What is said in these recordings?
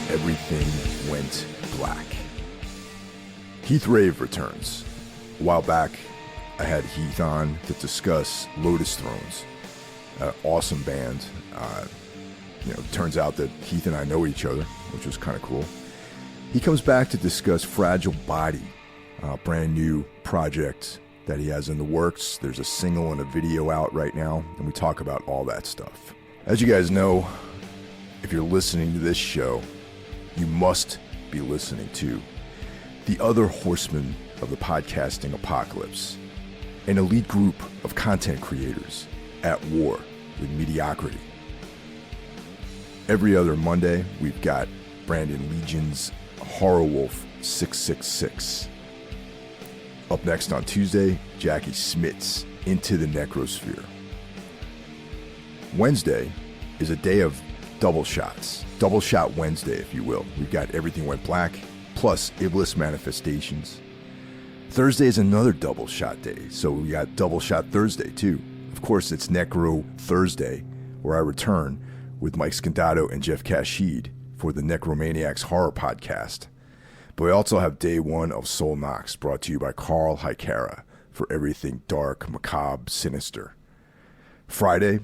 Everything Went Black. Heath Rave returns. A while back, I had Heath on to discuss Lotus Thrones, an awesome band. Turns out that Heath and I know each other, which was kind of cool. He comes back to discuss Fragile Body, a brand new project that he has in the works. There's a single and a video out right now, and we talk about all that stuff. As you guys know, if you're listening to this show, you must be listening to the other horsemen of the podcasting apocalypse, an elite group of content creators at war with mediocrity. Every other Monday, we've got Brandon Legion's Horror Wolf 666. Up next on Tuesday, Jackie Smits Into the Necrosphere. Wednesday is a day of double shots. Double shot Wednesday, if you will. We've got Everything Went Black, plus Iblis Manifestations. Thursday is another double shot day, so we got double shot Thursday too. Of course, it's Necro Thursday, where I return with Mike Scandato and Jeff Kashid for the Necromaniacs Horror Podcast. But we also have day one of Soul Knox, brought to you by Carl Hikara for everything dark, macabre, sinister. Friday,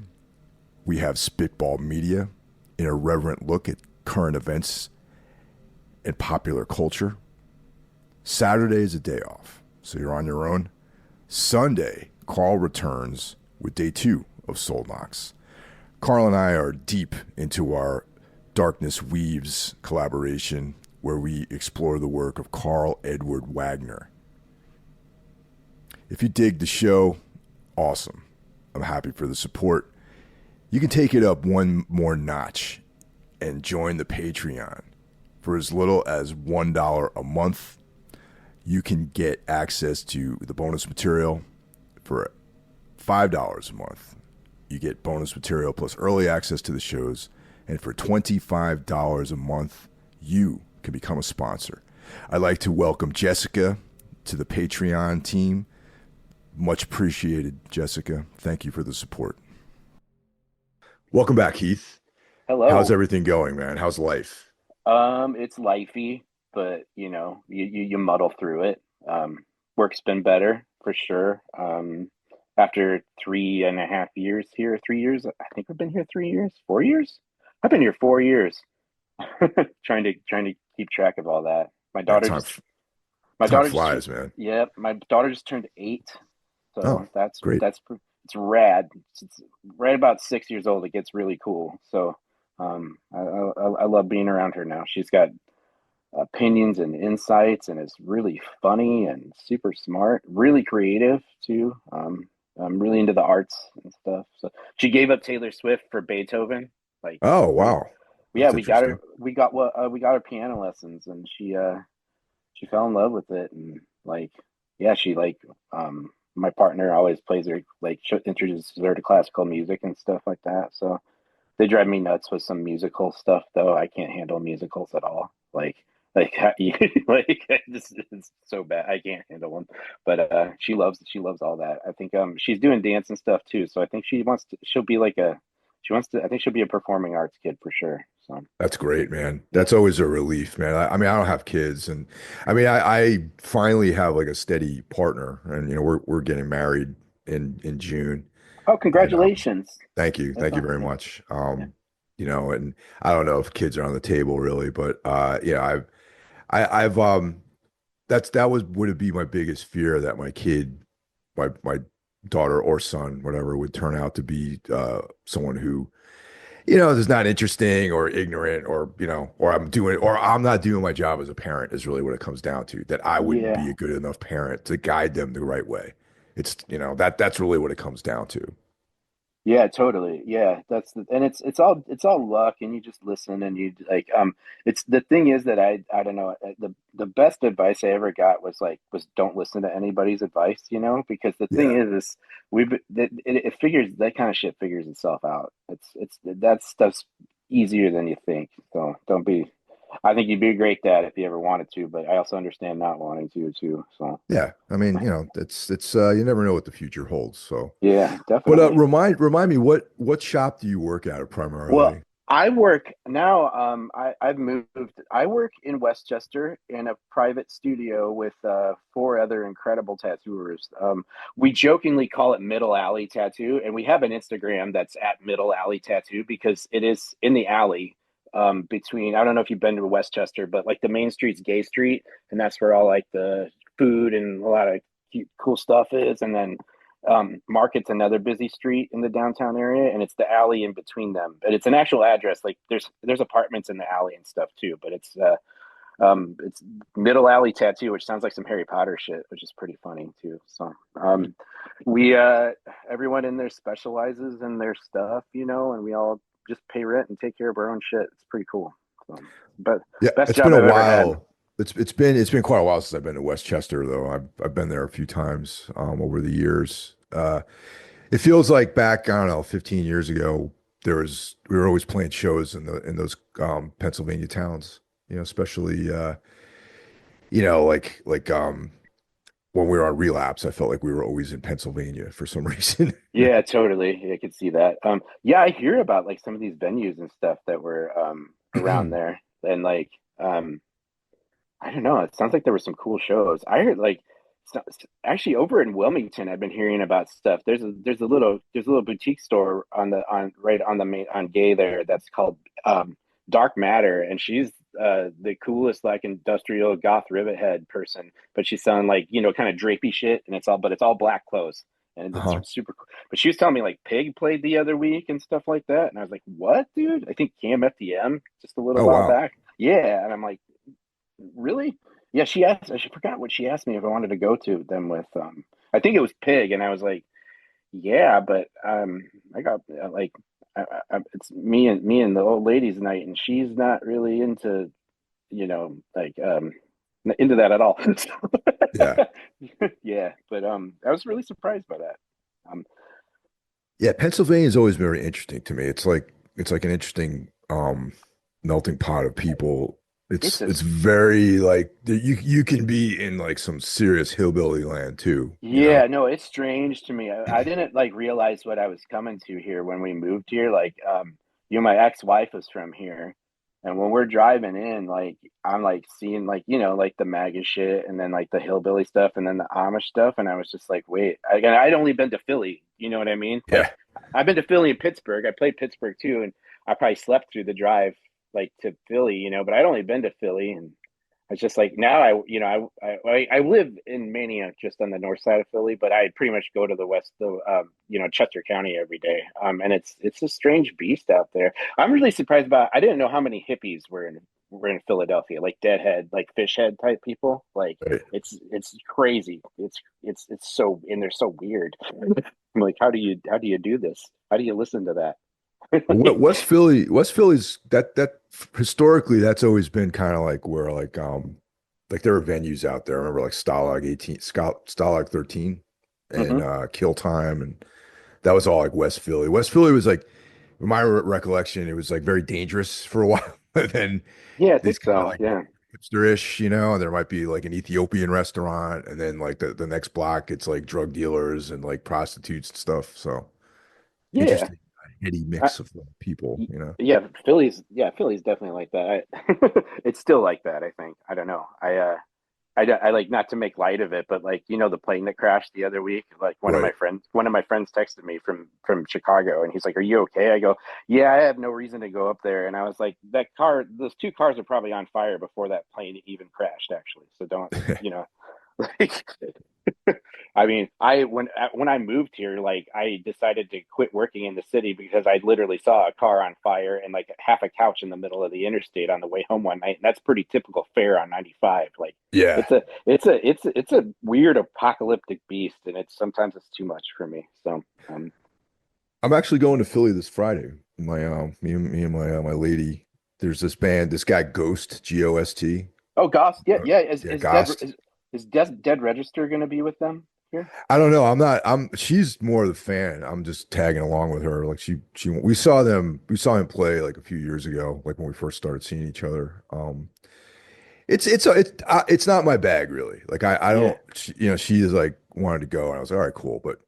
we have Spitball Media, an irreverent look at current events and popular culture. Saturday is a day off, so you're on your own. Sunday, Carl returns with day two of Soul Knox. Carl and I are deep into our Darkness Weaves collaboration, where we explore the work of Carl Edward Wagner. If you dig the show, awesome. I'm happy for the support. You can take it up one more notch and join the Patreon. For as little as $1 a month, you can get access to the bonus material. For $5 a month, you get bonus material plus early access to the shows. And for $25 a month, you can become a sponsor. I'd like to welcome Jessica to the Patreon team. Much appreciated, Jessica. Thank you for the support. Welcome back, Heath. Hello. How's everything going, man? How's life? It's lifey, but you muddle through it. Work's been better for sure. After 3.5 years here, 3 years. I think I've been here 3 years, 4 years. I've been here 4 years. trying to keep track of all that. My daughter time flies, man. Yep, my daughter just turned 8, so that's great. It's rad. It's right about 6 years old. It gets really cool. So I love being around her now. She's got opinions and insights, and is really funny and super smart, really creative too. I'm really into the arts and stuff. So she gave up Taylor Swift for Beethoven. Oh wow. Yeah, we got her piano lessons, and she fell in love with it, and my partner always plays her, introduces her to classical music and stuff like that. So they drive me nuts with some musical stuff, though. I can't handle musicals at all. It's so bad. I can't handle them. But she loves all that. I think she's doing dance and stuff too. So I think I think she'll be a performing arts kid for sure. So that's great, man. That's always a relief, man. I mean, I don't have kids, and I finally have a steady partner, and we're getting married in June. Oh, congratulations! Thank you very much. And I don't know if kids are on the table really, but that would be my biggest fear, that my kid, my daughter or son, whatever, would turn out to be someone who is not interesting or ignorant, or I'm not doing my job as a parent, is really what it comes down to. That I wouldn't be a good enough parent to guide them the right way. It's that's really what it comes down to. Yeah, totally. Yeah, it's all luck, and you just listen, and you it's the thing is that I don't know, the best advice I ever got was don't listen to anybody's advice, because the thing is it figures, that kind of shit figures itself out. That stuff's easier than you think. So don't be. I think you'd be a great dad if you ever wanted to, but I also understand not wanting to too. So yeah, I mean, it's you never know what the future holds. So yeah, definitely. But remind me, what shop do you work at primarily? Well, I work now. I've moved. I work in Westchester in a private studio with four other incredible tattooers. We jokingly call it Middle Alley Tattoo, and we have an Instagram that's at Middle Alley Tattoo because it is in the alley between. I don't know if you've been to Westchester, but like the main street's Gay Street, and that's where all like the food and a lot of cute, cool stuff is, and then Market's another busy street in the downtown area, and it's the alley in between them. But it's an actual address. Like there's apartments in the alley and stuff too. But it's Middle Alley Tattoo, which sounds like some Harry Potter shit, which is pretty funny too. So we everyone in there specializes in their stuff, and we all just pay rent and take care of our own shit. It's pretty cool. So, but Yeah, best it's been job a I've ever had. while. It's been quite a while since I've been to Westchester though. I've been there a few times over the years. It feels like back, I don't know, 15 years ago, we were always playing shows in those Pennsylvania towns, especially when we were on Relapse, I felt like we were always in Pennsylvania for some reason. Yeah, totally. I could see that. Yeah, I hear about like some of these venues and stuff that were around there, and like I don't know. It sounds like there were some cool shows. I heard like actually over in Wilmington, I've been hearing about stuff. There's a little boutique store on right on the main on Gay there that's called Dark Matter, and she's the coolest like industrial goth rivet head person. But she's selling like kind of drapey shit, and it's all black clothes, and it's Uh-huh. super cool. But she was telling me like Pig played the other week and stuff like that, and I was like, what, dude? I think Cam FDM just a little Oh while wow. back. Yeah, and I'm like, really? Yeah, she asked. I forgot what she asked me if I wanted to go to them with. I think it was Pig, and I was like, yeah, but I got like, it's me and the old ladies' night, and she's not really into like into that at all. Yeah. Yeah, but I was really surprised by that. Um, Yeah, Pennsylvania's always been very interesting to me. It's like an interesting melting pot of people. it's It's a it's very like you can be in like some serious hillbilly land too. Yeah, no, it's strange to me. I didn't like realize what I was coming to here when we moved here. Like, my ex-wife is from here, and when we're driving in, like, I'm like seeing like like the MAGA shit, and then like the hillbilly stuff, and then the Amish stuff, and I was just like, wait, again, I'd only been to Philly. You know what I mean? Like, Yeah. I've been to Philly and Pittsburgh. I played Pittsburgh too, and I probably slept through the drive like to Philly, but I'd only been to Philly, and it's just like now I live in Mania just on the north side of Philly, but I pretty much go to the west of Chester County every day. And it's a strange beast out there. I'm really surprised about. I didn't know how many hippies were in Philadelphia, like deadhead, like fish head type people. Like Right. it's crazy. It's so and they're so weird. I'm like, how do you do this? How do you listen to that? West Philly's that historically that's always been kind of like where like there are venues out there. I remember like Stalag 13 and Hmm. Kill Time, and that was all like West Philly. West Philly was like, in my recollection, it was like very dangerous for a while. And then Yeah, I these think kind of so. like Yeah. hipster-ish, and there might be like an Ethiopian restaurant, and then like the next block, it's like drug dealers and like prostitutes and stuff. So Yeah. interesting, heady mix of people. Yeah, Philly's definitely like that. It's still like that, I think. I don't know. I like, not to make light of it, but like the plane that crashed the other week. Like Right. one of my friends texted me from Chicago, and he's like, "Are you okay?" I go, "Yeah, I have no reason to go up there." And I was like, those two cars are probably on fire before that plane even crashed, actually. So don't like I mean, when I moved here, like I decided to quit working in the city because I literally saw a car on fire and like half a couch in the middle of the interstate on the way home one night, and that's pretty typical fare on 95. Like Yeah. it's a weird apocalyptic beast, and it's too much for me. So I'm actually going to Philly this Friday. Me and my lady. There's this band, this guy Ghost, Ghost. oh gosh, yeah, Uh, yeah. Is yeah, is dead Ghost. Dead Register going to be with them here? I don't know. I'm not. She's more the fan. I'm just tagging along with her. Like we saw him play like a few years ago, like when we first started seeing each other. It's not my bag really. Like I Yeah, don't. She is like wanted to go, and I was like, all right, cool. But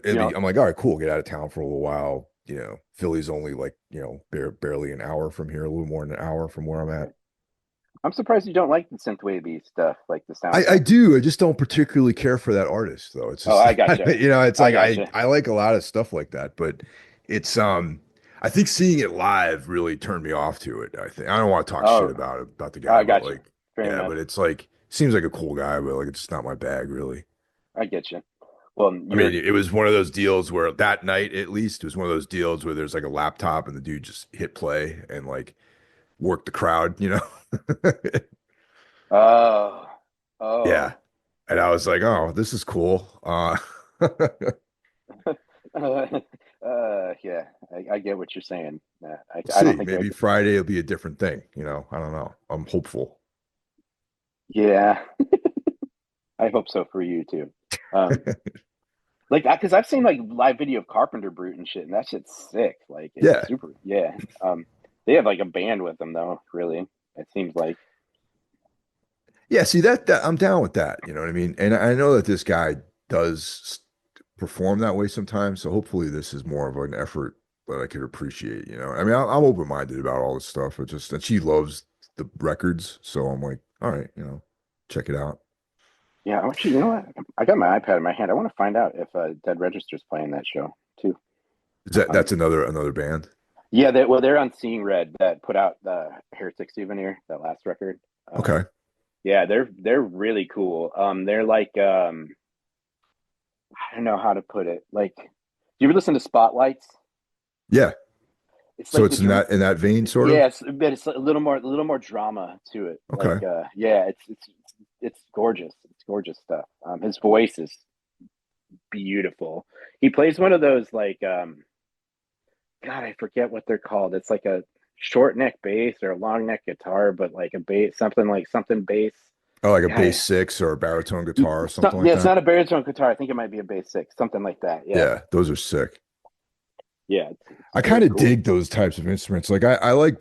you know, I'm like, all right, cool. Get out of town for a little while. Philly's only like, barely an hour from here, a little more than an hour from where I'm at. I'm surprised you don't like the synthwavy stuff, like the I soundtrack. do. I just don't particularly care for that artist though. It's Oh, just, I gotcha. it's I like gotcha. I like a lot of stuff like that, but it's I think seeing it live really turned me off to it. I think I don't want to talk shit Oh, about the guy, I but gotcha. like, Fair yeah, enough. but it's like seems like a cool guy, but like it's just not my bag really. I get you. Well, I mean, you're it was one of those deals where that night, at least, it was one of those deals where there's like a laptop and the dude just hit play and like worked the crowd. oh, Yeah. oh. And I was like, oh, this is cool. Yeah, I get what you're saying. We'll I don't see. think I Maybe could. Friday will be a different thing. I don't know. I'm hopeful. Yeah, I hope so for you too. Um, like because I've seen like live video of Carpenter Brute and shit, and that shit's sick. Like it's Yeah. super. Yeah. They have like a band with them though. Really, it seems like. Yeah. See that I'm down with that. You know what I mean? And I know that this guy does perform that way sometimes. So hopefully this is more of an effort that I could appreciate. I mean, I'm open-minded about all this stuff. It just, and she loves the records. So I'm like, all right, check it out. Yeah, actually, you know what? I got my iPad in my hand. I want to find out if Dead Register's playing that show too. That's Um, another band. yeah, they're on Seeing Red that put out the Heretic Souvenir, that last record. Okay. Yeah, they're really cool. They're like I don't know how to put it. Like, do you ever listen to Spotlights? Yeah. It's So like it's this. in that vein, sort of. Yeah, but it's a little more drama to it. Like, Okay. yeah, it's gorgeous. It's gorgeous stuff. His voice is beautiful. He plays one of those like God, I forget what they're called. It's like a short neck bass or a long neck guitar, but like a bass, something like something bass. Oh, like a bass God, six or a baritone guitar or something like yeah, it's that. not a baritone guitar. I think it might be a bass six, something like that. Yeah, Yeah, those are sick. yeah, it's I kind very of cool. dig those types of instruments. Like I like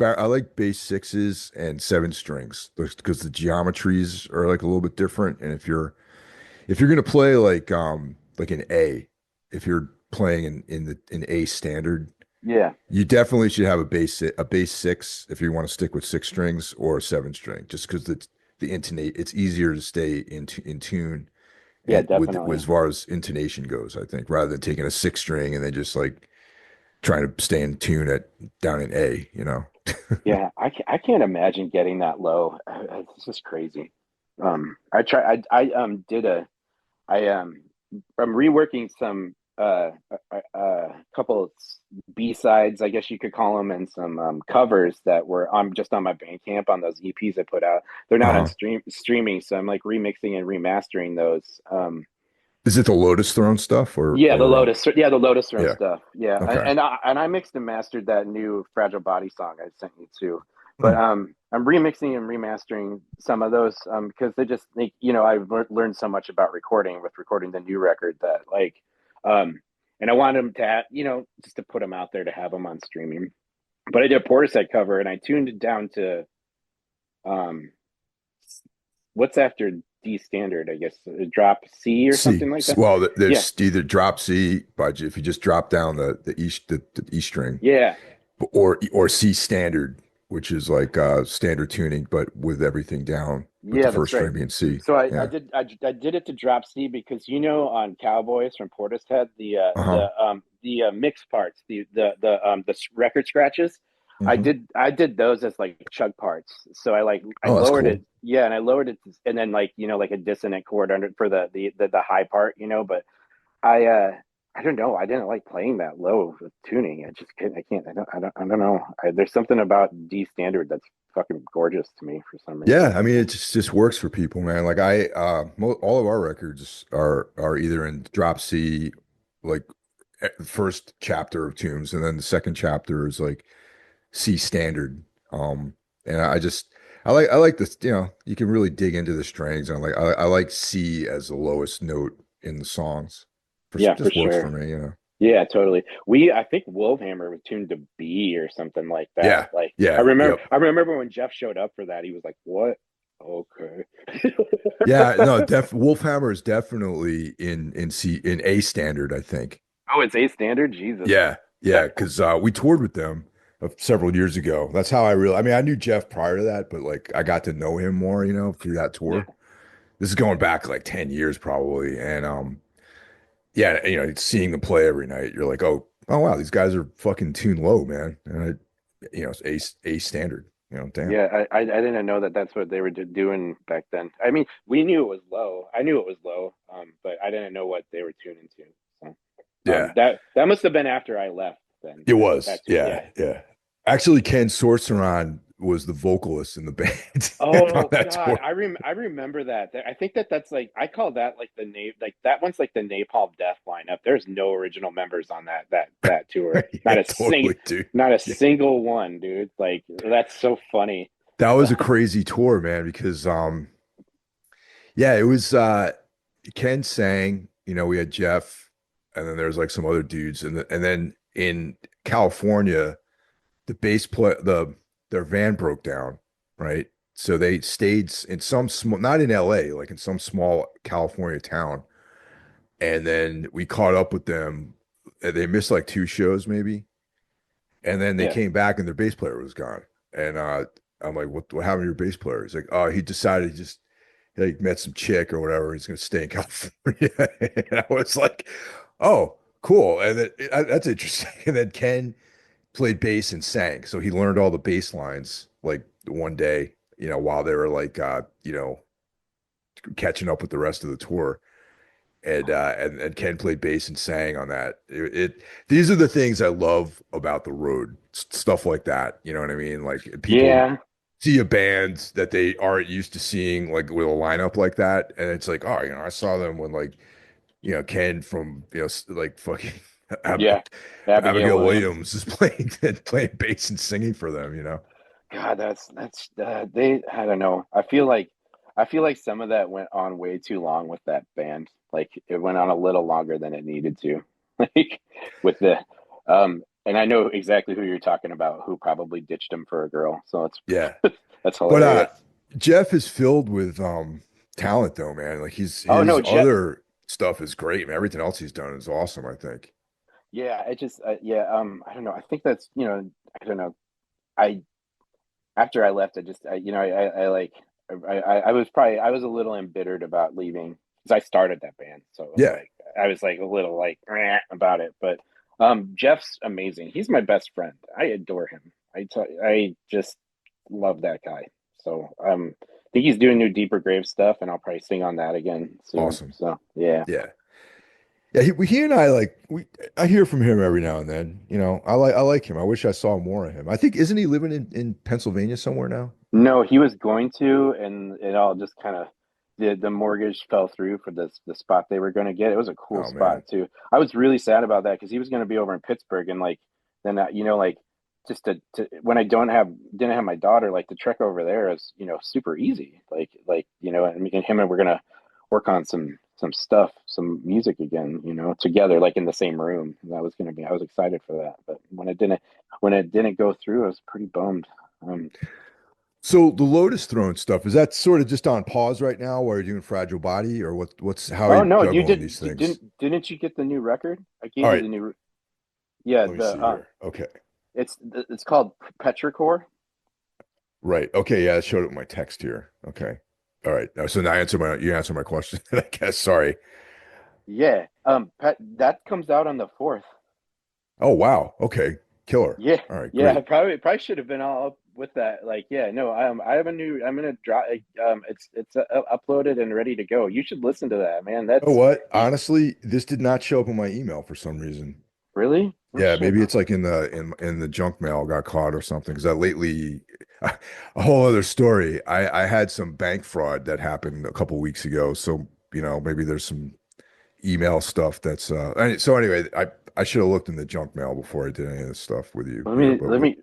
bass sixes and seven strings because the geometries are like a little bit different. And if you're gonna play like an A, if you're playing in A standard, Yeah, you definitely should have a bass six if you want to stick with six strings or a seven string, just because the intonate it's easier to stay in tune yeah, and with definitely. as far as intonation goes, I think, rather than taking a six string and then just like trying to stay in tune at down in A. Yeah, I can't imagine getting that low. It's just crazy. Did a I I'm reworking some couple B sides, I guess you could call them, and some covers that were on just on my Bandcamp on those EPs I put out. They're not on Uh-huh. streaming, so I'm like remixing and remastering those. Is it the Lotus Throne stuff Yeah, the Lotus Thrones yeah. stuff. Yeah, Okay. and I mixed and mastered that new Fragile Body song I sent you too. But Hmm. I'm remixing and remastering some of those because I've learned so much about recording the new record that like um and I wanted them to have, just to put them out there to have them on streaming. But I did a Portishead cover and I tuned it down to um what's after D standard, I guess, drop C or C. something like that. Well, Yeah, there's either drop C, but if you just drop down the E string, yeah. or C standard, which is like standard tuning, but with everything down, with the Yeah, that's first right. string being C. So I Yeah. did I did it to drop C because on Cowboys from Portishead Uh-huh. the mix parts, the record scratches, Hmm. I did those as like chug parts. So I Oh, that's lowered it, cool. yeah, and I lowered it and then like a dissonant chord under for the high part, but I I don't know. I didn't like playing that low with tuning. I just can't. I can't. I don't know. There's something about D standard that's fucking gorgeous to me for some reason. Yeah, I mean it just works for people, man. Like all of our records are either in drop C, like the first chapter of tunes, and then the second chapter is like C standard. Um, and I like this, you can really dig into the strings, and I like C as the lowest note in the songs. Yeah, for Just works for sure. me. Yeah, totally. I think Wolfhammer was tuned to B or something like that. Yeah, Like yeah, yep. I remember when Jeff showed up for that, he was like, "What? Okay." Yeah, no, Wolfhammer is definitely in A standard, I think. Oh, it's A standard. Jesus. Yeah. Yeah, because we toured with them several years ago. That's how I mean, I knew Jeff prior to that, but like I got to know him more, through that Yeah. tour. This is going back like 10 years probably. And yeah, seeing them play every night, you're like, oh wow, these guys are fucking tuned low, man. And it's A standard, damn. Yeah, I didn't know that that's what they were doing back then. I mean, we knew it was low. I knew it was low, but I didn't know what they were tuning to. So, Yeah, that must have been after I left. Then it that was. too. Yeah. Yeah, yeah. Actually, Ken Sorceron was the vocalist in the band on Oh that God, tour. I remember that. I think that's like I call that like the name like that one's like the Napalm Death lineup. There's no original members on that tour. Yeah, totally, dude. Not a Yeah. single one, dude. Like that's so funny. That was a crazy tour, man, because yeah, it was Ken sang, we had Jeff and then there's like some other dudes and then in California, the bass play their van broke down, right? So they stayed in some small, not in LA, like in some small California town. And then we caught up with them. They missed like two shows maybe. And then they Yeah. came back and their bass player was gone. And I'm like, what happened to your bass player? He's like, oh, he decided he just like met some chick or whatever. He's gonna stay in California. And I was like, oh, cool. And then that's interesting. And then Ken played bass and sang. So he learned all the bass lines like one day, while they were like catching up with the rest of the tour. And Ken played bass and sang on that. These are the things I love about the road, stuff like that. You know what I mean? Like people Yeah. see a band that they aren't used to seeing, like with a lineup like that, and it's like, oh, I saw them when like Ken from like fucking Yeah. Abigail Abigail Williams. Williams is playing bass and singing for them. God, that's they. I don't know. I feel like some of that went on way too long with that band. Like it went on a little longer than it needed to. Like with the and I know exactly who you're talking about. Who probably ditched him for a girl. So Yeah. it's that's But hilarious. Jeff is filled with talent though, man. Like Oh his no, Jet. other stuff is great, man. Everything else he's done is awesome, I think. Yeah, I just yeah. I don't know. I think that's I don't know. I after I left, I just I like I was probably I was a little embittered about leaving because I started that band, so it was Yeah. like I was like a little like about it. But Jeff's amazing. He's my best friend. I adore him. I just love that guy. So I think he's doing new Deeper Grave stuff, and I'll probably sing on that again soon. Awesome. So yeah. Yeah. Yeah, he and I like I hear from him every now and then. I like him. I wish I saw more of him. I think isn't he living in Pennsylvania somewhere now? No, he was going to, and it all just kind of the mortgage fell through for the spot they were going to get. It was a cool Oh man. spot too. I was really sad about that because he was going to be over in Pittsburgh, and like then like just to when I didn't have my daughter, like the trek over there is super easy. Like and me and him and we're gonna work on some stuff, some music again, together, like in the same room. And that was gonna be I was excited for that, but when it didn't go through, I was pretty bummed. Um, So the Lotus Throne stuff, is that sort of just on pause right now while you're doing Fragile Body, or what's how are Oh you no, you juggling did these you things? didn't you get the new record? I All gave you right, the new yeah, let me see here. Okay. it's called Petrichor. Right. Okay, yeah, it showed up in my text here. Okay. All right. So now you answer my question, I guess. Sorry. Yeah. That comes out on the 4th. Oh wow. Okay. Killer. Yeah. All right, Yeah, great. I probably should have been all up with that. Like, yeah, no, I have a new I'm gonna drop it's uploaded and ready to go. You should listen to that, man. You know That's what? you, Honestly, this did not show up in my email for some reason. really? Oh Yeah, shit. maybe it's like in the junk mail got caught or something. Because I lately, a whole other story. I had some bank fraud that happened a couple weeks ago. So maybe there's some email stuff that's so anyway, I should have looked in the junk mail before I did any of this stuff with you Let here. me But let me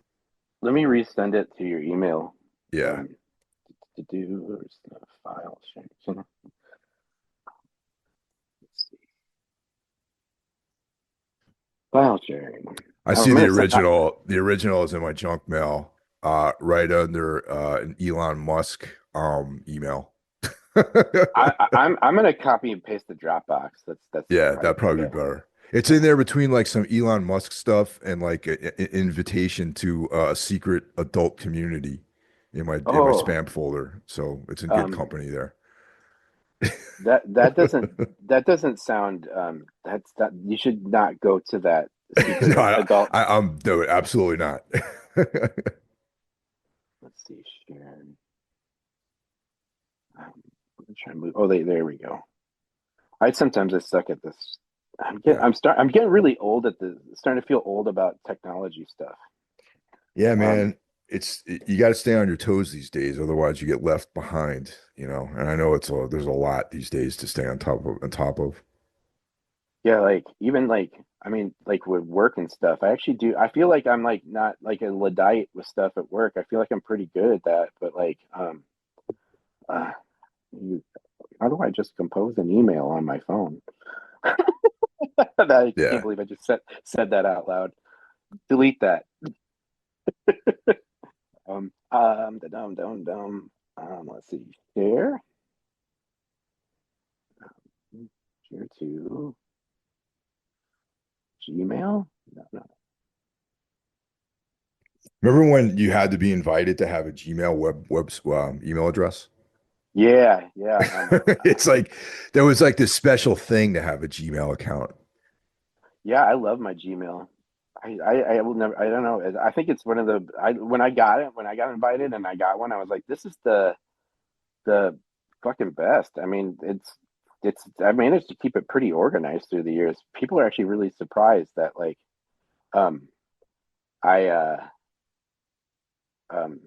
let me resend it to your email. yeah, Um to do where's the file sharing? Let's see. File sharing. I see I'm the gonna send. original. The original is in my junk mail, right under an Elon Musk email. I'm gonna copy and paste the Dropbox. That's Yeah, probably that'd probably be yeah. better. It's in there between like some Elon Musk stuff and like an invitation to a secret adult community in my Oh, spam folder. So it's in good um, company there. that doesn't sound that's that you should not go to that secret No, adult. I'm no, absolutely not. Let's see, Sharon. I'm trying to move. Oh, there we go. I sometimes I suck at this. Yeah. I'm getting really old at this. Starting to feel old about technology stuff. Yeah, Um, man. You got to stay on your toes these days, otherwise you get left behind, you know. And I know there's a lot these days to stay on top of. yeah, like even like I mean, like with work and stuff. I actually do. I feel like I'm like not like a Luddite with stuff at work. I feel like I'm pretty good at that. But like, uh, you, how do I just compose an email on my phone? I can't Yeah. believe I just said that out loud. Delete that. Dum dum dum. Let's see. Share to Gmail. No, no. Remember when you had to be invited to have a Gmail email address? Yeah, yeah. It's like there was like this special thing to have a Gmail account. Yeah, I love my Gmail. I will never. I don't know. I think it's one of the. I when I got it, when I got invited and I got one, I was like, this is the fucking best. I mean, it's. I managed to keep it pretty organized through the years. People are actually really surprised that like um I um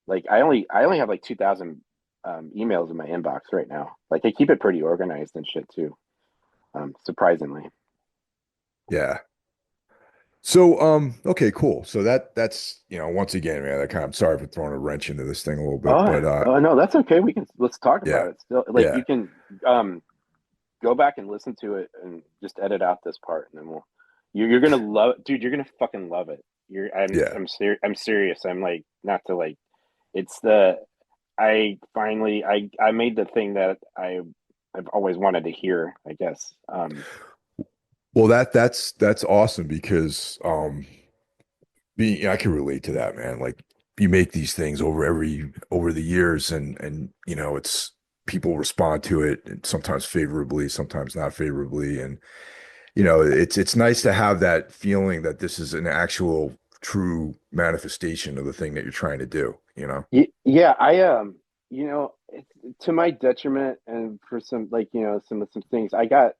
like I only have like 2,000 emails in my inbox right now. Like I keep it pretty organized and shit too. Surprisingly. Yeah. So, okay, cool. So that's, once again, man, I'm sorry for throwing a wrench into this thing a little bit, Oh, but oh no, that's okay. Let's talk yeah, about it still. Like yeah, you can go back and listen to it and just edit out this part and then you're gonna love it. Dude, you're gonna fucking love it. yeah. I'm serious. I'm like not to like it's the I finally I made the thing that I've always wanted to hear, I guess. Well, that's awesome because I can relate to that, man. Like you make these things over the years and it's people respond to it and sometimes favorably, sometimes not favorably. And it's nice to have that feeling that this is an actual true manifestation of the thing that you're trying to do, you know? Yeah, you know, to my detriment and for some like, some things I got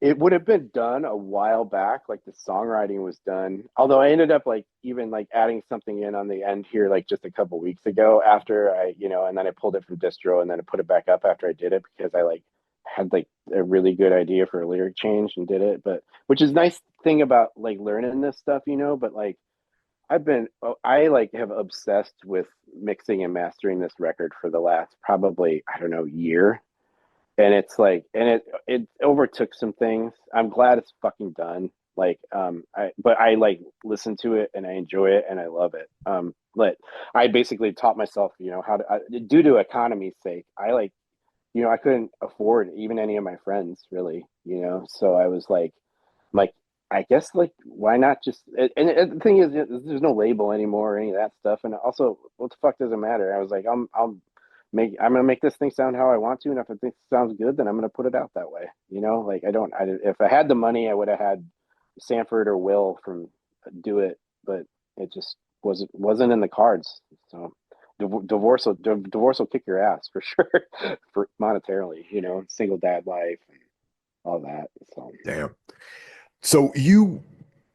it would have been done a while back, like the songwriting was done. Although I ended up like even like adding something in on the end here like just a couple weeks ago after and then I pulled it from distro and then I put it back up after I did it because I like had like a really good idea for a lyric change and did it. But which is nice thing about like learning this stuff, but like I like have obsessed with mixing and mastering this record for the last probably, I don't know, year, and it's like it overtook some things. I'm glad it's fucking done. Like I like listen to it and I enjoy it and I love it. But I basically taught myself, how to due to economy's sake. I like, I couldn't afford even any of my friends really, so I was like I guess like why not just and the thing is there's no label anymore or any of that stuff, and also what the fuck does it matter? I was like I'm gonna make this thing sound how I want to, and if it thinks it sounds good, then I'm gonna put it out that way. Like if I had the money, I would have had Sanford or Will from do it, but it just wasn't in the cards. So divorce will kick your ass for sure, for monetarily. Single dad life and all that. So. Damn. So you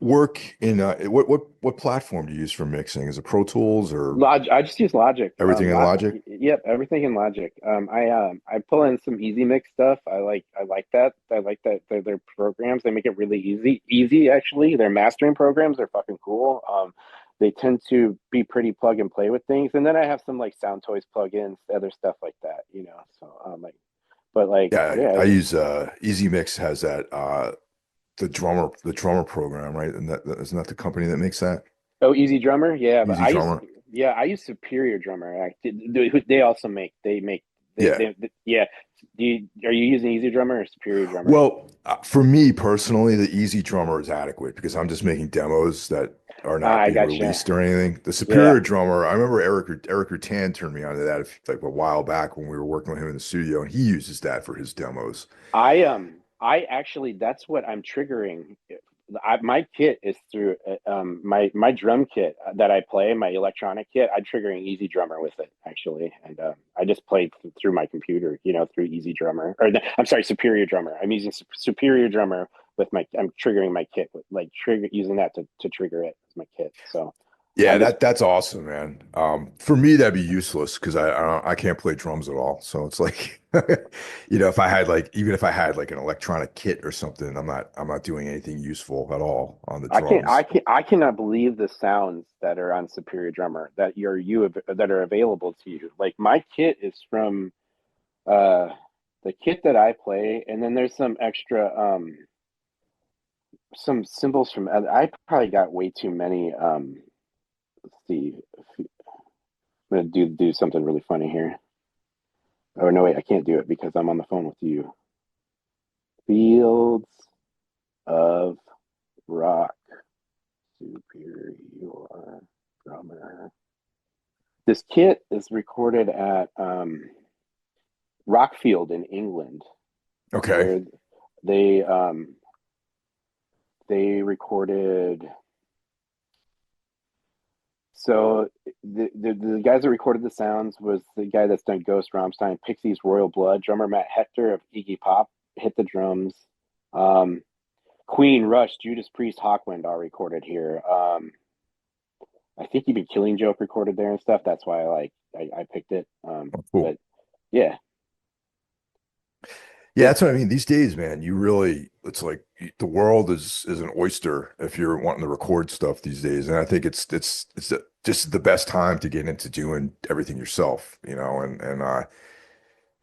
work in what platform do you use for mixing? Is it Pro Tools or I just use Logic. everything in Logic? Yep, everything in Logic. I pull in some Easy Mix stuff. I like that. I like that their programs. They make it really easy. Easy actually. Their mastering programs are fucking cool. They tend to be pretty plug and play with things. And then I have some like Sound Toys plugins, other stuff like that. So like, but like, Yeah, yeah, I use Easy Mix has that the drummer program, right? And that isn't that the company that makes that? Oh, Easy Drummer, yeah, but Easy Drummer. I use Superior Drummer. They also make Yeah. Yeah. Are you using Easy Drummer or Superior Drummer? Well, for me personally, the Easy Drummer is adequate because I'm just making demos that are not I being gotcha. released or anything. The Yeah. Superior Drummer, I remember Eric Rutan turned me on to that like a while back when we were working with him in the studio, and he uses that for his demos. I actually that's what I'm triggering. My kit is through my drum kit that I play, my electronic kit. I'm triggering Easy Drummer with it actually, and I just play through my computer, through Easy Drummer, I'm sorry, Superior Drummer. I'm using Superior Drummer with I'm triggering my kit with like trigger using that to trigger it as my kit. So Yeah, I'm just that's awesome, man. For me, that'd be useless because I can't play drums at all. So it's like, if I had like even if I had like an electronic kit or something, I'm not doing anything useful at all on the drums. I cannot believe the sounds that are on Superior Drummer that are available to you. Like my kit is from uh the kit that I play, and then there's some extra some symbols from I probably got way too many let's see. I'm gonna do something really funny here. Oh no, wait, I can't do it because I'm on the phone with you. Fields of Rock, Superior Drummer. This kit is recorded at Rockfield in England, Okay. where they they recorded. So the guys that recorded the sounds was the guy that's done Ghost, Rammstein, Pixies, Royal Blood. Drummer Matt Hector of Iggy Pop hit the drums. Um, Queen, Rush, Judas Priest, Hawkwind all recorded here. I think even Killing Joke recorded there and stuff. That's why I picked it. Cool. But yeah, Yeah, yeah. that's what I mean. These days, man, it's like the world is an oyster if you're wanting to record stuff these days. And I think just the best time to get into doing everything yourself, and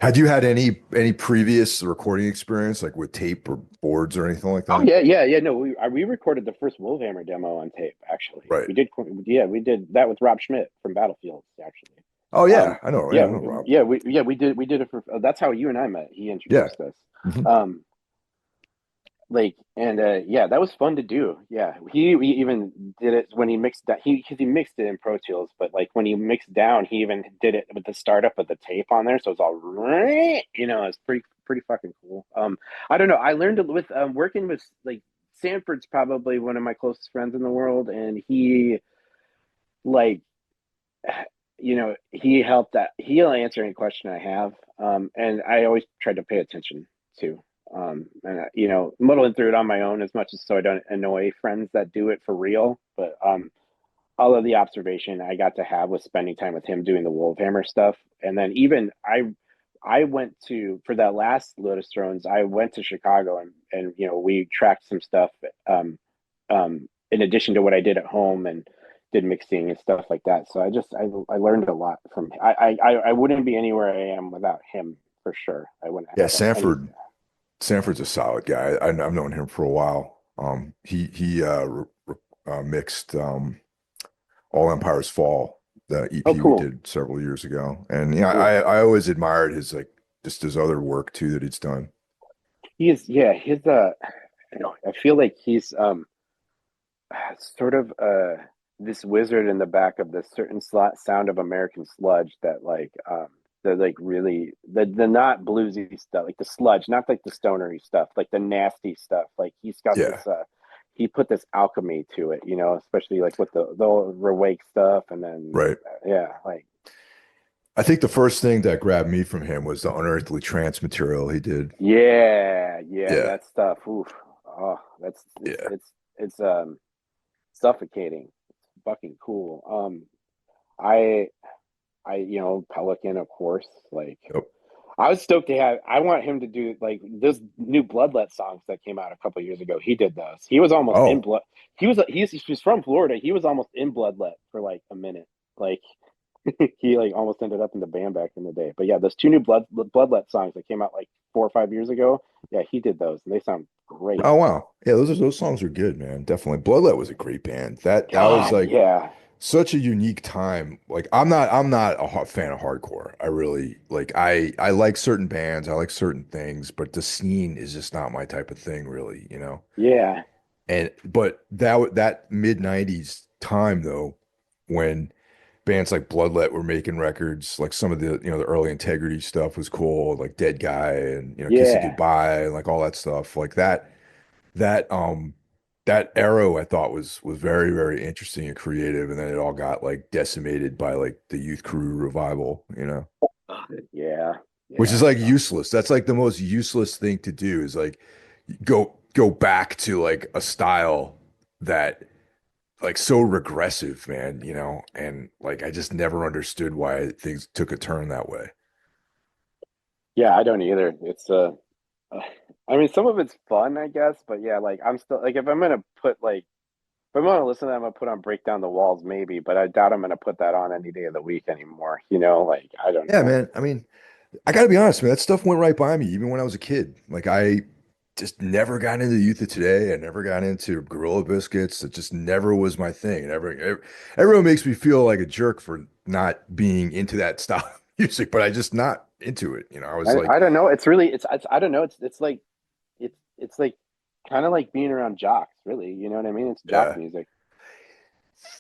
had you had any previous recording experience like with tape or boards or anything like Oh that? yeah. No, we recorded the first Wolfhammer demo on tape. Actually, Right. we did that with Rob Schmidt from Battlefields. Actually, Oh um, yeah, I know. Yeah, I know Rob. we did it for. That's how you and I met. He Yeah. introduced us. Mhm. Um, and yeah, that was fun to do. Yeah, he even did it when he mixed that because he mixed it in Pro Tools, but like when he mixed down, he even did it with the startup of the tape on there, so it's all it's pretty fucking cool. I don't know. I learned with working with like Sanford's probably one of my closest friends in the world, and he like he helped that he'll answer any question I have, and I always tried to pay attention to. And muddling through it on my own as much as so I don't annoy friends that do it for real. But all of the observation I got to have was spending time with him doing the Wolfhammer stuff, and then even I went to for that last Lotus Thrones. I went to Chicago and we tracked some stuff in addition to what I did at home and did mixing and stuff like that. So I learned a lot from I wouldn't be anywhere I am without him for sure. I wouldn't Yeah, have any. Sanford's a solid guy. I've known him for a while. He mixed All Empires Fall, the Oh, EP we cool, did several years ago, and yeah, cool. I always admired his like just his other work too that he's done. He is yeah. His I feel like he's sort of this wizard in the back of this certain slot sound of American sludge that the like really the not bluesy stuff like the sludge, not like the stonery stuff, like the nasty stuff. Like he's got Yeah, this he put this alchemy to it, especially like with the Rewake stuff, and then right. yeah, like I think the first thing that grabbed me from him was the Unearthly Trance material he did. yeah, Yeah, that stuff. Oof. Oh, that's yeah. it's suffocating. It's fucking cool. I Pelican, of course. Like, Yep. I was stoked to have. I want him to do like those new Bloodlet songs that came out a couple years ago. He did those. He was almost in Oh, blood. He's from Florida. He was almost in Bloodlet for like a minute. Like he like almost ended up in the band back in the day. But yeah, those two new Bloodlet songs that came out like 4 or 5 years ago. Yeah, he did those, and they sound great. oh wow. Yeah, those songs are good, man. Definitely. Bloodlet was a great band. That was God, like yeah. such a unique time. Like I'm not a fan of hardcore. I really like I like certain bands, I like certain things, but the scene is just not my type of thing really, you know. Yeah, And but that mid 90s time though, when bands like Bloodlet were making records, like some of the, the early Integrity stuff was cool, like Dead Guy and, Kiss It yeah, Goodbye and like all that stuff. Like that that era I thought was very, very interesting and creative. And then it all got like decimated by like the Youth Crew revival, yeah, which is yeah. like useless. That's like the most useless thing to do is like go back to like a style that like so regressive, man, and like I just never understood why things took a turn that way. Yeah, I don't either. Uh, I mean, some of it's fun, I guess, but yeah, like I'm still like if I'm gonna put like if I'm gonna listen to them, I'm gonna put on Break Down the Walls maybe, but I doubt I'm gonna put that on any day of the week anymore. Like I don't Yeah, know. man. I mean, I gotta be honest, man, that stuff went right by me, even when I was a kid. Like I just never got into Youth of Today. I never got into Gorilla Biscuits. It just never was my thing. Everyone makes me feel like a jerk for not being into that style of music, but I just not into it. I was like, I don't know. It's really it's I don't know. It's like kind of like being around jocks, really. You know what I mean? It's jock yeah. music.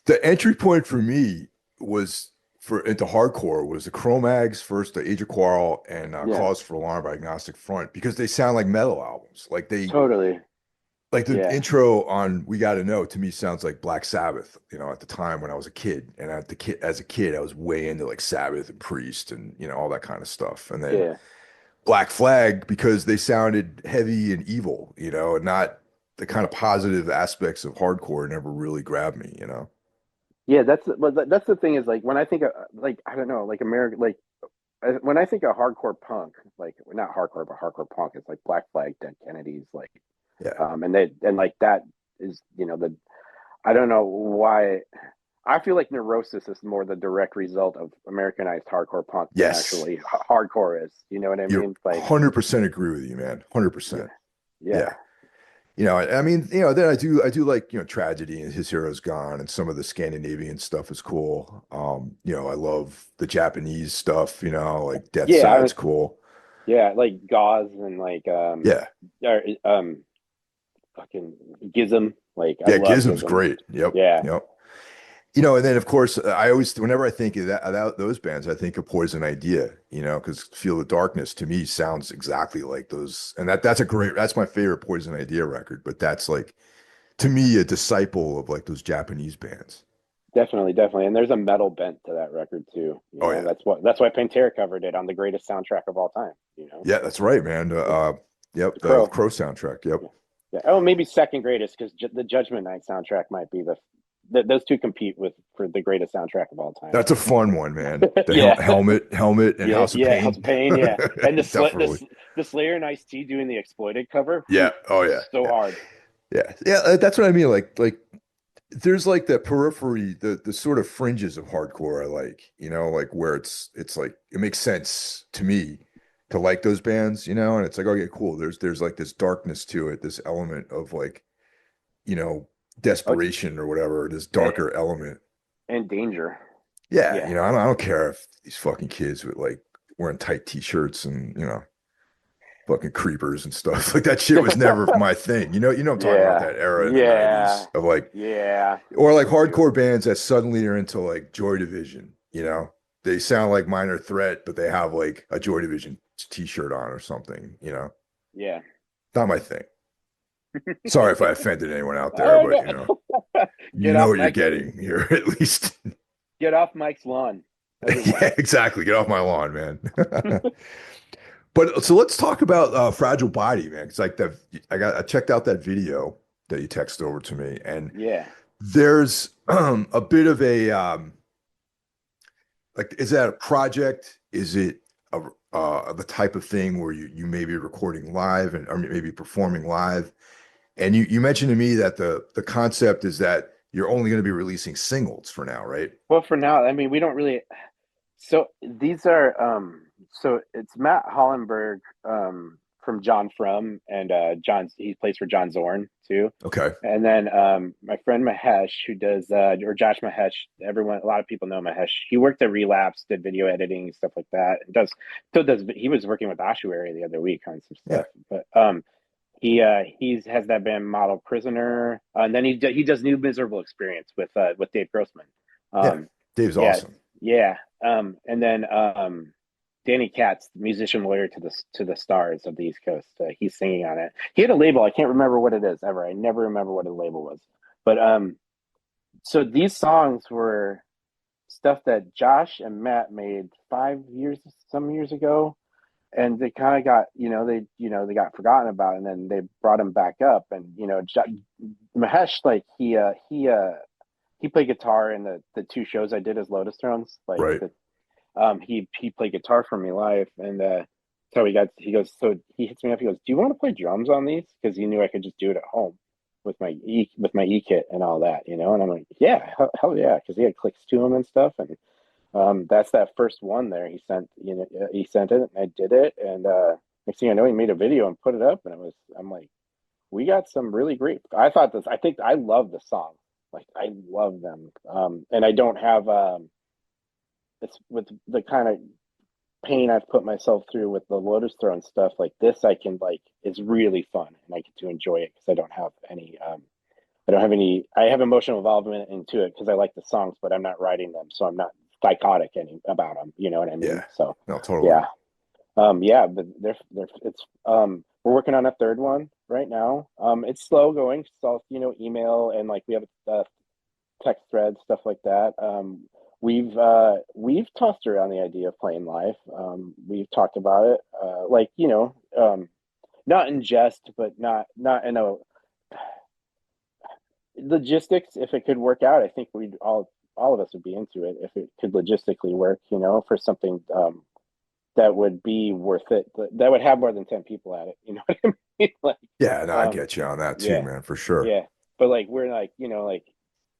The entry point for me was for into hardcore was the Cro-Mags first, the Age of Quarrel, and Yeah, Cause for Alarm by Agnostic Front because they sound like metal albums. totally. Like the Yeah, intro on We Gotta Know to me sounds like Black Sabbath, at the time when I was a kid. And as a kid, I was way into like Sabbath and Priest and all that kind of stuff. And then yeah. Black Flag because they sounded heavy and evil, and not the kind of positive aspects of hardcore never really grabbed me. Yeah, that's the thing is like when I think of like I don't know like American like when I think of hardcore punk like not hardcore but hardcore punk it's like Black Flag, Dead Kennedys like Yeah. and like that is the I don't know why I feel like Neurosis is more the direct result of Americanized hardcore punk than Yes. actually hardcore is. You know what I You're mean? Like 100% agree with you, man. yeah, 100%. yeah, Yeah. I mean, then I do like, Tragedy and His Hero's Gone and some of the Scandinavian stuff is cool. I love the Japanese stuff, like Death yeah. Side's cool. Yeah, like Gauze and like Yeah. or, fucking Gizm. Like I Yeah, love Gizm's Gizm. great. Yep. Yeah, Yep. And then of course, whenever I think of those bands, I think of Poison Idea, because Feel the Darkness to me sounds exactly like those. And that's my favorite Poison Idea record, but that's like, to me, a disciple of like those Japanese bands. definitely, definitely. And there's a metal bent to that record too. Oh yeah. That's why Pantera covered it on the greatest soundtrack of all time. Yeah, that's right, man. The, Yep, the the Crow. Crow soundtrack. Yep. Yeah, yeah. Oh, maybe second greatest because the Judgment Night soundtrack might be those two compete for the greatest soundtrack of all time. That's a fun one, man. The Yeah, helmet, and yeah, House of yeah. House Pain. of Pain. Yeah, and Definitely. the Slayer and Ice-T doing the Exploited cover. Yeah. Oh yeah. So Yeah. hard. Yeah. Yeah. That's what I mean. Like there's like the periphery, the sort of fringes of hardcore I like, like where it's like it makes sense to me to like those bands, and it's like, okay, cool. There's like this darkness to it, this element of like, you know, Oh, desperation or whatever, this and, darker element. and Danger. Yeah, Yeah, I don't care if these fucking kids with like wearing tight t-shirts and, fucking creepers and stuff. Like that shit was never my thing. I'm talking about yeah, that era in the yeah, 90s of like, yeah. or like I do. hardcore bands that suddenly are into like Joy Division. They sound like Minor Threat, but they have like a Joy Division t-shirt on or something. Yeah. Not my thing. Sorry if I offended anyone out there, Oh but no! you Get know off what you're Mike. getting here at least. Get off Mike's lawn, everyone. Yeah, exactly. Get off my lawn, man. But so let's talk about Fragile Body, man. It's like that I checked out that video that you texted over to me, and Yeah. there's a bit of a like, is that a project? Is it the type of thing where you may be recording live and or maybe performing live? And you mentioned to me that the concept is that you're only going to be releasing singles for now, right? Well, for now, I mean, we don't really. So these are so it's Matt Hollenberg from John From, and he plays for John Zorn too. Okay. And then my friend Mahesh, who does or Josh Mahesh, a lot of people know Mahesh. He worked at Relapse, did video editing, stuff like that. And does he was working with Oshuary the other week on some Yeah. stuff. But he's has that band Model Prisoner, and then he does New Miserable Experience with Dave Grossman. Yeah. Um, Dave's yeah, awesome. yeah. And then Danny Katz, musician lawyer to the stars of the East Coast. He's singing on it. He had a label. I can't remember what it is ever. I never remember what the label was. But so these songs were stuff that Josh and Matt made some years ago, and they kind of got they got forgotten about, and then they brought them back up. And Mahesh, like he played guitar in the two shows I did as Lotus Thrones. Right. He played guitar for me live, and so he goes, so he hits me up. He goes, "Do you want to play drums on these?" Because he knew I could just do it at home with my E kit and all that, And I'm like, "Yeah, hell yeah," because he had clicks to him and stuff, and that's that first one there. He sent it, and I did it, and next thing I know, he made a video and put it up, and I'm like, we got some really great. I think I love the song, like I love them, and I don't have it's with the kind of pain I've put myself through with the Lotus Throne stuff. Like this, I can like is really fun, and I get to enjoy it because I don't have any. I don't have any. I have emotional involvement into it because I like the songs, but I'm not writing them, so I'm not psychotic about them. You know what I mean? Yeah. So No, totally. yeah, but it's we're working on a third one right now. It's slow going. It's all email, and like we have a text thread, stuff like that. We've tossed around the idea of playing live. We've talked about it, not in jest, but not in a logistics. If it could work out, I think we'd all of us would be into it if it could logistically work. For something that would be worth it. That would have more than 10 people at it. You know what I mean? Like, Yeah, no, I get you on that too, yeah, man, for sure. yeah. But like we're like like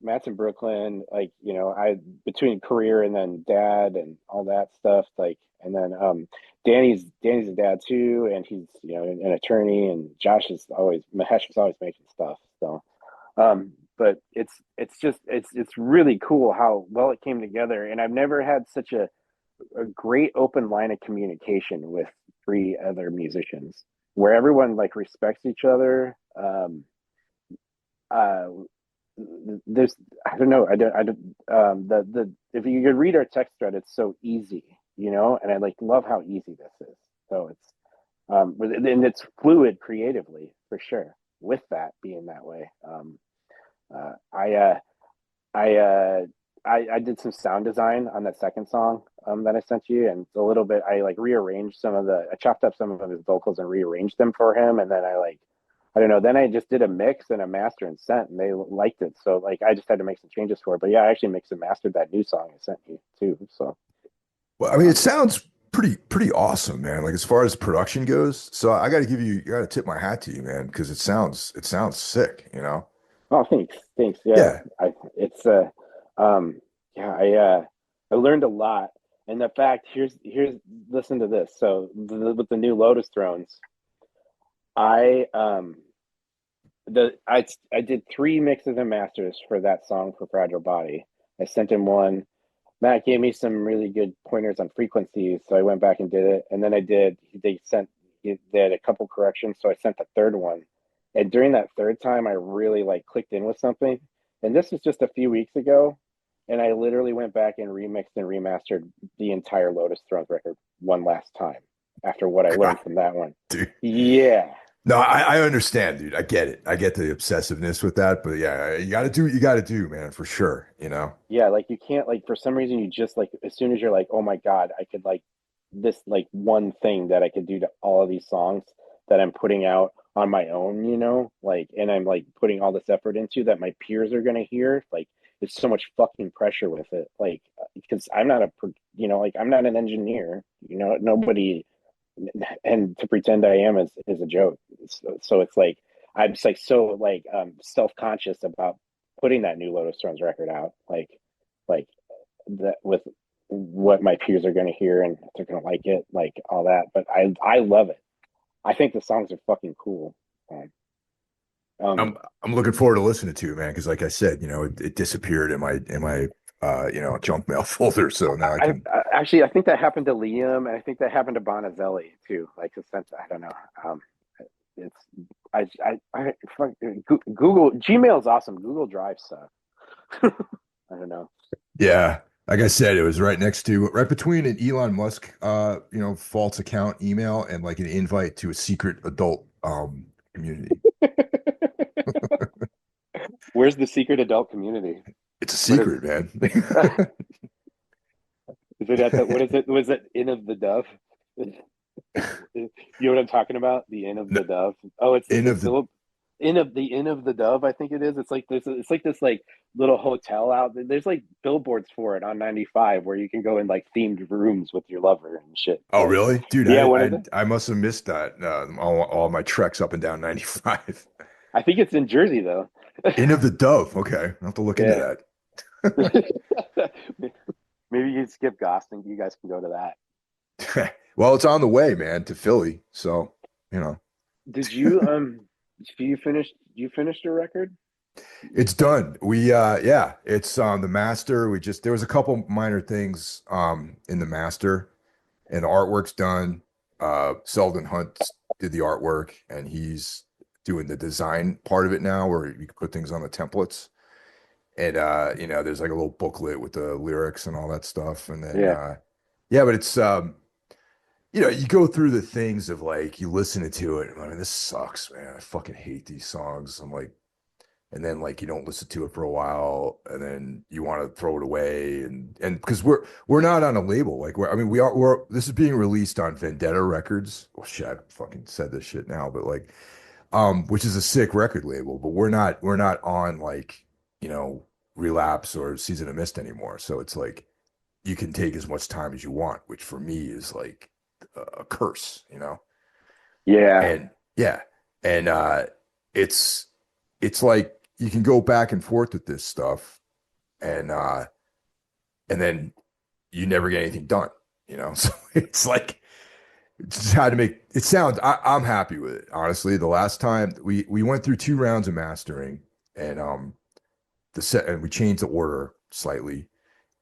Matt's in Brooklyn, like I between career and then dad and all that stuff, like, and then Danny's a dad too, and he's an attorney, and Mahesh is always making stuff. So, but it's really cool how well it came together, and I've never had such a great open line of communication with three other musicians where everyone like respects each other. Uh, there's I don't know I don't the if you could read our text thread, it's so easy, and I like love how easy this is. So it's and it's fluid creatively for sure with that being that way. uh I uh I I did some sound design on that second song that I sent you, and a little bit I like rearranged I chopped up some of his vocals and rearranged them for him, and then I don't know. Then I just did a mix and a master and sent, and they liked it. So like I just had to make some changes for it. But yeah, I actually mixed and mastered that new song I sent you too. So Well, I mean, it sounds pretty awesome, man. Like as far as production goes. So I got to got to tip my hat to you, man, because it sounds sick. oh, thanks. Yeah, Yeah. I it's um yeah I learned a lot, and the fact here's listen to this. So with the new Lotus Thrones, I I did three mixes and masters for that song for Fragile Body. I sent him one. Matt gave me some really good pointers on frequencies, so I went back and did it. And then they had a couple corrections, so I sent the third one. And during that third time, I really like clicked in with something. And this was just a few weeks ago, and I literally went back and remixed and remastered the entire Lotus Thrones record one last time after what I learned from that one. Dude. Yeah, No, I understand, dude. I get it. I get the obsessiveness with that, but yeah, you got to do what you got to do, man, for sure. yeah, like you can't like for some reason you just like as soon as you're like, oh my God, I could like this like one thing that I could do to all of these songs that I'm putting out on my own, like, and I'm like putting all this effort into that my peers are gonna hear. Like, there's so much fucking pressure with it, like, because I'm not like I'm not an engineer, nobody, and to pretend I am is a joke. So it's like I'm just like so like self conscious about putting that new Lotus Thrones record out, like that with what my peers are going to hear and if they're going to like it, like all that. But I love it. I think the songs are fucking cool. Um, um, I'm looking forward to listening to it, man, because like I said, it disappeared in my junk mail folder. So now I can. actually, I think that happened to Liam, and I think that happened to Bonazelli too. Like, since I don't know. It's fuck, Google Gmail is awesome. Google Drive sucks. I don't know. Yeah, like I said, it was right between an Elon Musk false account email and like an invite to a secret adult community. Where's the secret adult community? It's a What is secret, man. is it at the what is it? Was it Inn of the Dove? You know what I'm talking about? The Inn of the Dove. Oh, it's End the of the Philip Inn of the Dove, I think it is. It's like this like little hotel out there. There's like billboards for it on 95 where you can go in like themed rooms with your lover and shit. Oh, Like, really? Dude, yeah, what is it? I must have missed that all my treks up and down 95. I think it's in Jersey though. End of the Dove. Okay, I'll have to look into Yeah. that. Maybe you skip Gosling. You guys can go to that. Well, it's on the way, man, to Philly. So, you know, Did you finish the record? it's done. Yeah, it's the master. There was a couple minor things in the master, and the artwork's done. Selden Hunt did the artwork, and he's doing the design part of it now, where you can put things on the templates. And there's like a little booklet with the lyrics and all that stuff. And then Yeah. yeah, but it's you go through the things of like you listen to it. I mean, this sucks, man. I fucking hate these songs. I'm like, and then like you don't listen to it for a while, and then you want to throw it away, and because we're not on a label, like I mean we're this is being released on Vendetta Records. Well, shit, I fucking said this shit now, but like which is a sick record label, but we're not on like you know Relapse or Season of Mist anymore. So it's like you can take as much time as you want, which for me is like a curse, Yeah. and yeah, and it's it's like you can go back and forth with this stuff, and then you never get anything done, So it's like just had to make it sound. I'm happy with it, honestly. The last time we went through 2 rounds of mastering, and we changed the order slightly,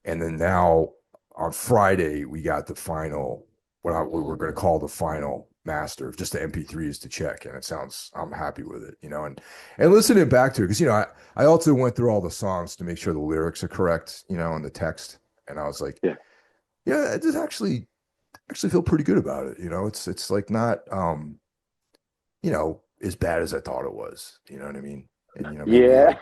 and then now on Friday we got the final, what we're going to call the final master, just the MP3s to check, and I'm happy with it, and listening back to it because I also went through all the songs to make sure the lyrics are correct, and the text, and I was like, Yeah. yeah, it just actually feel pretty good about it. It's like not as bad as I thought it was. You know what I mean? And maybe Yeah. like,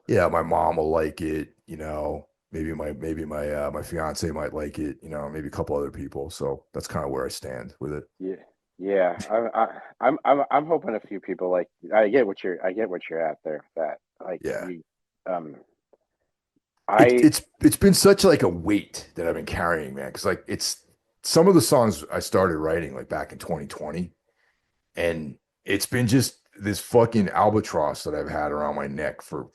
yeah, my mom will like it, maybe my fiance might like it, maybe a couple other people. So that's kind of where I stand with it. Yeah. Yeah. I'm hoping a few people like. I get what you're at there. That like Yeah. you. Um. It, I. it's it's been such like a weight that I've been carrying, man. Cause like it's some of the songs I started writing like back in 2020, and it's been just this fucking albatross that I've had around my neck for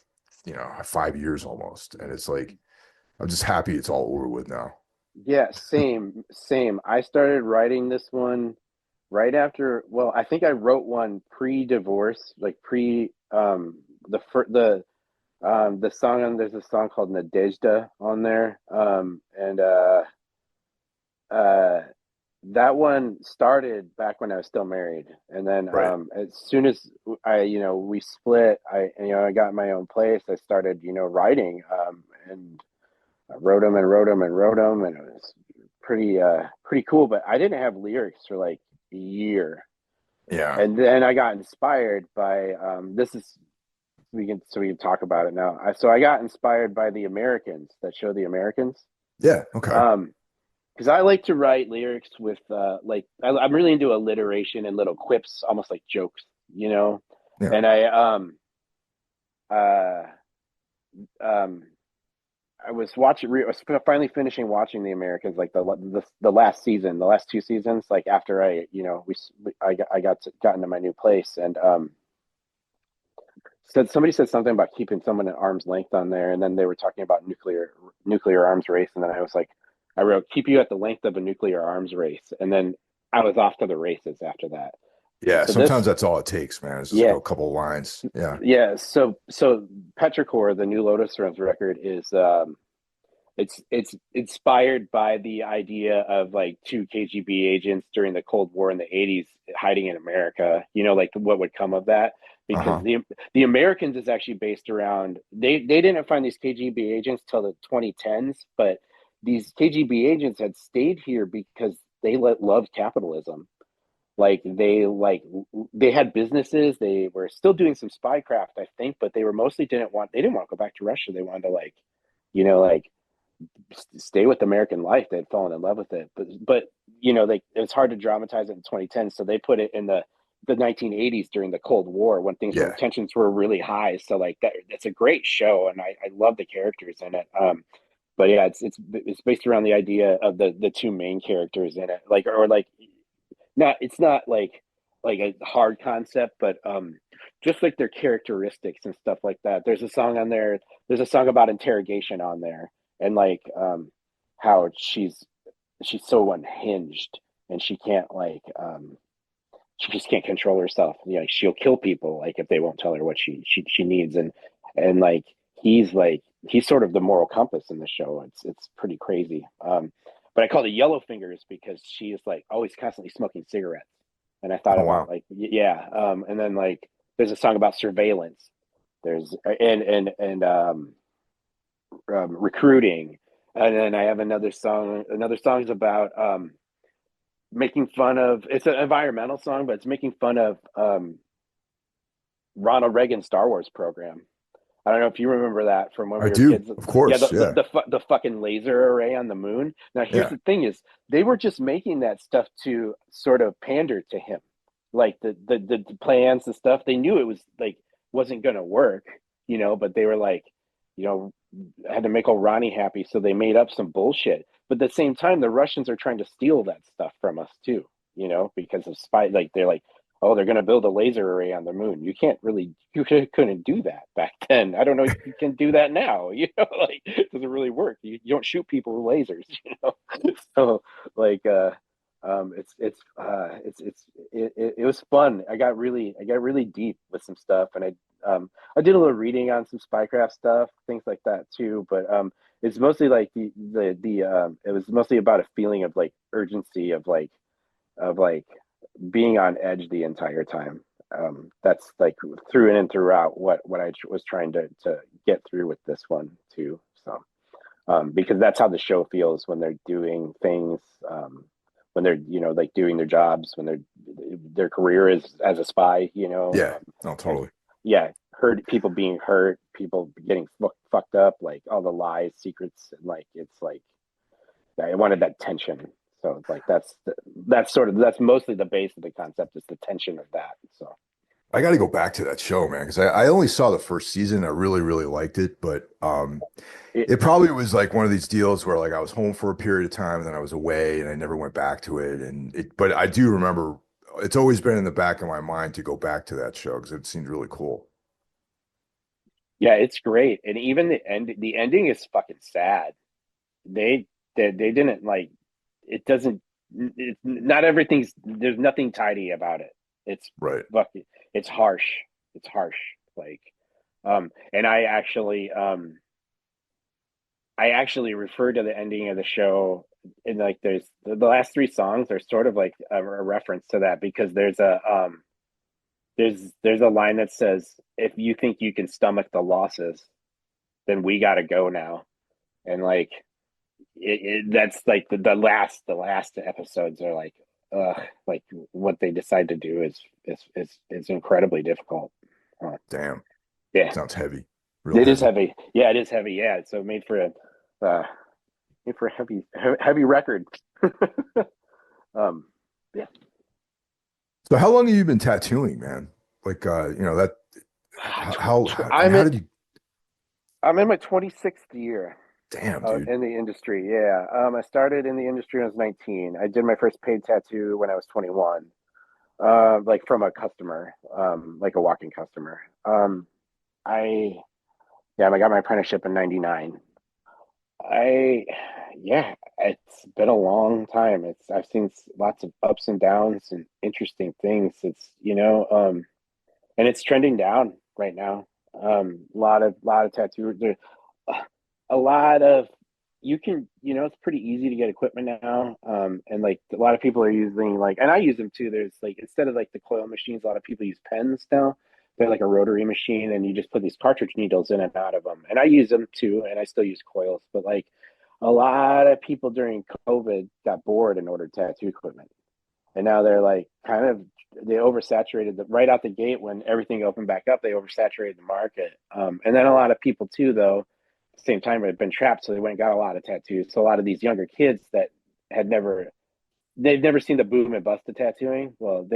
5 years almost, and it's like I'm just happy it's all over with now. Yeah. Same. Same. I started writing this one right after. Well, I think I wrote one pre-divorce, like pre. The song on there's a song called Nadezhda on there. And uh that one started back when I was still married. And then Right. as soon as we split, I got my own place. I started, writing, and I wrote them and wrote them and wrote them, and it was pretty cool, but I didn't have lyrics for like a year. Yeah. And then I got inspired by this is we can talk about it now. So I got inspired by the Americans, that show, The Americans. Yeah. Okay. Um, because I like to write lyrics with like I'm really into alliteration and little quips, almost like jokes, you know. Yeah. And uh um I was I was finally finishing watching The Americans, like the last season, the last 2 seasons, like after I you know we I got into my new place, and somebody said something about keeping someone at arm's length on there, and then they were talking about nuclear arms race, and then I was like, I wrote keep you at the length of a nuclear arms race, and then I was off to the races after that. Yeah, So sometimes this, that's all it takes, man. It's just yeah, a couple of lines. Yeah. yeah. So Petrichor, the new Lotus Thrones record, is it's inspired by the idea of like two KGB agents during the Cold War in the 80s hiding in America. You know, like what would come of that. Because Uh-huh. the Americans is actually based around they didn't find these KGB agents till the 2010s, but these KGB agents had stayed here because loved capitalism. Like they had businesses. They were still doing some spycraft, I think, but they were mostly they didn't want to go back to Russia. They wanted to like stay with American life. They'd fallen in love with it, but it's hard to dramatize it in 2010. So they put it in the 1980s during the Cold War when Yeah. tensions were really high. So like that's a great show, and I love the characters in it. But yeah, it's based around the idea of the two main characters in it, like not it's not like a hard concept, but just like their characteristics and stuff like that. There's a song on there. There's a song about interrogation on there, and like how she's so unhinged, and she just can't control herself. You know, like, she'll kill people like if they won't tell her what she needs, and like he's sort of the moral compass in the show. It's pretty crazy. But I call it Yellow Fingers because she is like always constantly smoking cigarettes. And I thought Oh about wow. like yeah, and then like there's a song about surveillance. There's recruiting, and then I have another song. Another song is about making fun of. It's an environmental song, but it's making fun of Ronald Reagan's Star Wars program. I don't know if you remember that from when I we were do. kids. Of Yeah, course. Yeah. the fucking laser array on the moon. Now here's Yeah. the thing: is they were just making that stuff to sort of pander to him, like the plans and stuff. They knew it was like wasn't gonna work, but they were like, you know, had to make old Ronnie happy, so they made up some bullshit. But at the same time, the Russians are trying to steal that stuff from us too, because of spy. Like they're like, oh, they're going to build a laser array on the moon. You couldn't do that back then. I don't know if you can do that now. Like it doesn't really work. You don't shoot people with lasers. So like, it was fun. I got really deep with some stuff, and I did a little reading on some spycraft stuff, things like that too. But it's mostly like it was mostly about a feeling of like urgency of like being on edge the entire time. That's like through in and throughout what I was trying to get through with this one too. So because that's how the show feels when they're doing things, when they're like doing their jobs, when their career is as a spy. Yeah. No, And totally. yeah, hurt people being hurt, people getting fucked up, like all the lies, secrets, and like it's like I wanted that tension. So like that's mostly the base of the concept is the tension of that. So I got to go back to that show, man, because I only saw the first season. I really, really liked it, but it, it probably was like one of these deals where like I was home for a period of time and then I was away and I never went back to it. But I do remember it's always been in the back of my mind to go back to that show because it seemed really cool. yeah, it's great, and even the ending is fucking sad. They they didn't like it. Doesn't it's not everything's there's nothing tidy about it. It's Right. fucking it's harsh. It's harsh. Like and I actually refer to the ending of the show and like there's the last three songs are sort of like a reference to that because there's a line that says if you think you can stomach the losses then we got to go now and like that's like the last episodes are like what they decide to do is incredibly difficult. Damn. Yeah, Sounds heavy. Real it is heavy. heavy. Yeah, it is heavy. Yeah, so uh, made for a heavy record. um, yeah, So how long have you been tattooing, man? Like that I mean I'm how in did you I'm in my 26th year damn, dude. in the industry. Yeah, I started in the industry when I was 19. I did my first paid tattoo when I was 21. Like from a customer, like a walking customer. I yeah, I got my apprenticeship in '99. I yeah, It's been a long time. I've seen lots of ups and downs and interesting things. And it's trending down right now. A lot of tattoo. There, a lot of you can, it's pretty easy to get equipment now. And like a lot of people are using like, and I use them too. There's like instead of like the coil machines, a lot of people use pens now. They're like a rotary machine, and you just put these cartridge needles in and out of them. And I use them too, and I still use coils. But like a lot of people during COVID got bored and ordered tattoo equipment, and now they're like kind of they oversaturated right out the gate when everything opened back up. They oversaturated the market, and then a lot of people too, though, at the same time, have been trapped, so they went and got a lot of tattoos. So a lot of these younger kids that had never they've never seen the boom and bust of tattooing. Well,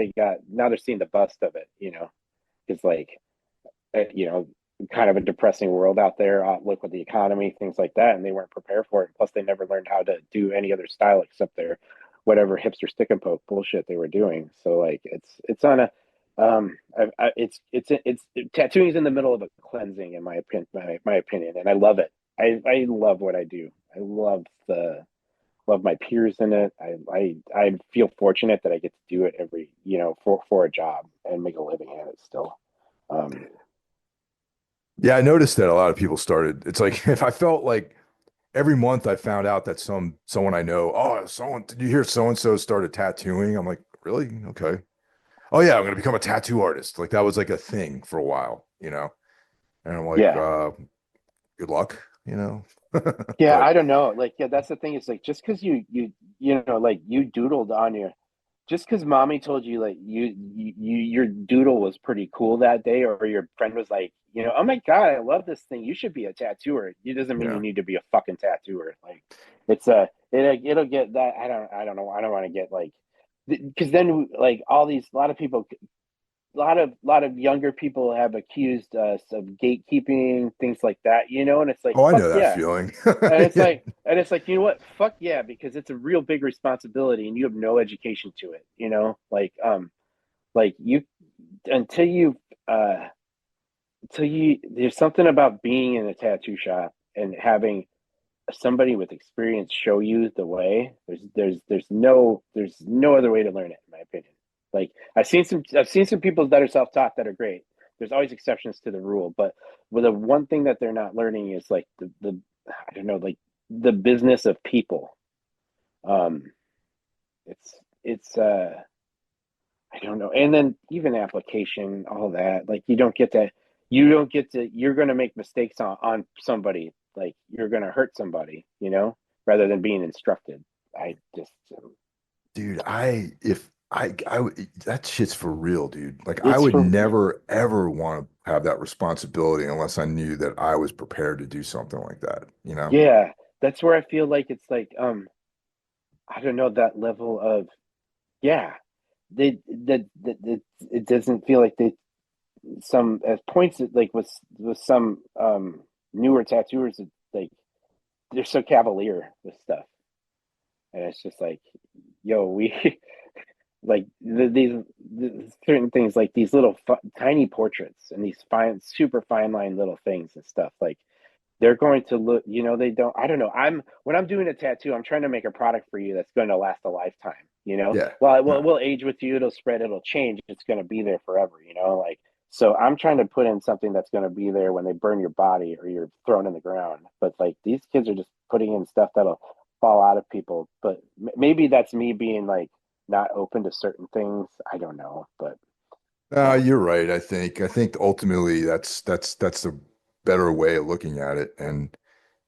now they're seeing the bust of it. It's like you know kind of a depressing world out there. Look with the economy, things like that, and they weren't prepared for it. Plus, they never learned how to do any other style except their whatever hipster stick and poke bullshit they were doing. So like it's on a it's tattooing is in the middle of a cleansing in my opinion, my opinion, and I love it. I love what I do. I love my peers in it. I feel fortunate that I get to do it every for a job and make a living at it still. Um, Yeah, I noticed that a lot of people started. It's like if I felt like every month I found out that someone I know, oh, someone, did you hear so and so started tattooing? I'm like, really? Okay. Oh yeah, I'm gonna become a tattoo artist. Like that was like a thing for a while, you know? And I'm like, yeah, good luck, you know? yeah. But I don't know. Like, yeah, that's the thing. Is like just because like you doodled on your just because mommy told you like your doodle was pretty cool that day, or your friend was like, oh my god, I love this thing. You should be a tattooer. It doesn't mean you yeah. need to be a fucking tattooer. Like, it'll get that. I don't know. I don't want to get like because then like a lot of people a lot of younger people have accused us of gatekeeping things like that, and it's like Oh, I fuck know that yeah. feeling. And it's Yeah. like, you know what? Fuck yeah, because it's a real big responsibility, and you have no education to it. Like you until you uh until you there's something about being in a tattoo shop and having somebody with experience show you the way. There's no other way to learn it, in my opinion. Like I've seen some people that are self-taught that are great. There's always exceptions to the rule, but the one thing that they're not learning is like the I don't know, like the business of people. Um, it's I don't know, and then even application, all that. Like you don't get to you're going to make mistakes on somebody. Like you're going to hurt somebody, rather than being instructed. I just Dude, if that shit's for real, dude. Like I it's would for never ever want to have that responsibility unless I knew that I was prepared to do something like that, you know? yeah. That's where I feel like it's like I don't know, that level of yeah. It doesn't feel like they some at points like with some newer tattooers, like they're so cavalier with stuff, and it's just like, yo, we like certain things, like these little tiny portraits and these super fine line little things and stuff. Like they're going to look, they don't. I don't know. When I'm doing a tattoo, I'm trying to make a product for you that's going to last a lifetime. Yeah. Well, it No. will age with you. It'll spread. It'll change. It's going to be there forever. Like so. I'm trying to put in something that's going to be there when they burn your body or you're thrown in the ground. But like these kids are just putting in stuff that'll fall out of people. But maybe that's me being like not open to certain things. I don't know, but You're right, I think ultimately that's the better way of looking at it. And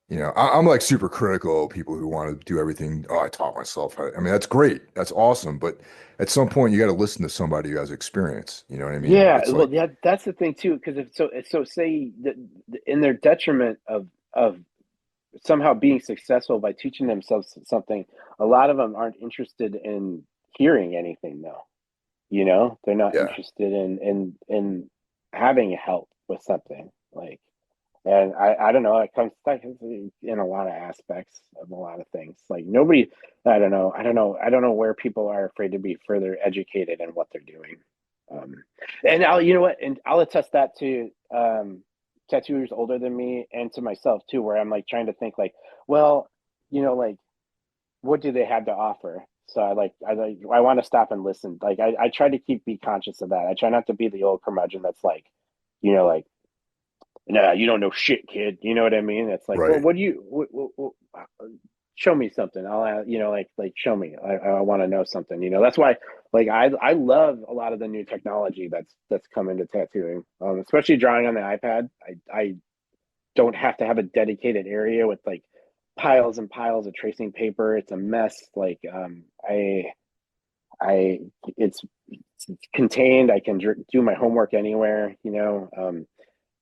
I'm like super critical of people who want to do everything. Oh, I taught myself. I mean, that's great. That's awesome. But at some point, you got to listen to somebody who has experience. You know what I mean? yeah, It's well, like, yeah, that's the thing too. Because if so say that in their detriment of somehow being successful by teaching themselves something, a lot of them aren't interested in hearing anything though. They're not yeah. interested in having help with something like. And I don't know. It comes like in a lot of aspects of a lot of things. Like nobody, I don't know where people are afraid to be further educated in what they're doing. Um, and you know what? And I'll attest that to tattooers older than me and to myself too, where I'm like trying to think like, well, like what do they have to offer? So I want to stop and listen. Like I try to be conscious of that. I try not to be the old curmudgeon that's like, like, nah, you don't know shit, kid. You know what I mean? It's like, well, Right. what do you show me something? I'll like show me. I want to know something. That's why like I love a lot of the new technology that's come into tattooing, especially drawing on the iPad. I don't have to have a dedicated area with like piles and piles of tracing paper. It's a mess. Like I it's contained. I can do my homework anywhere.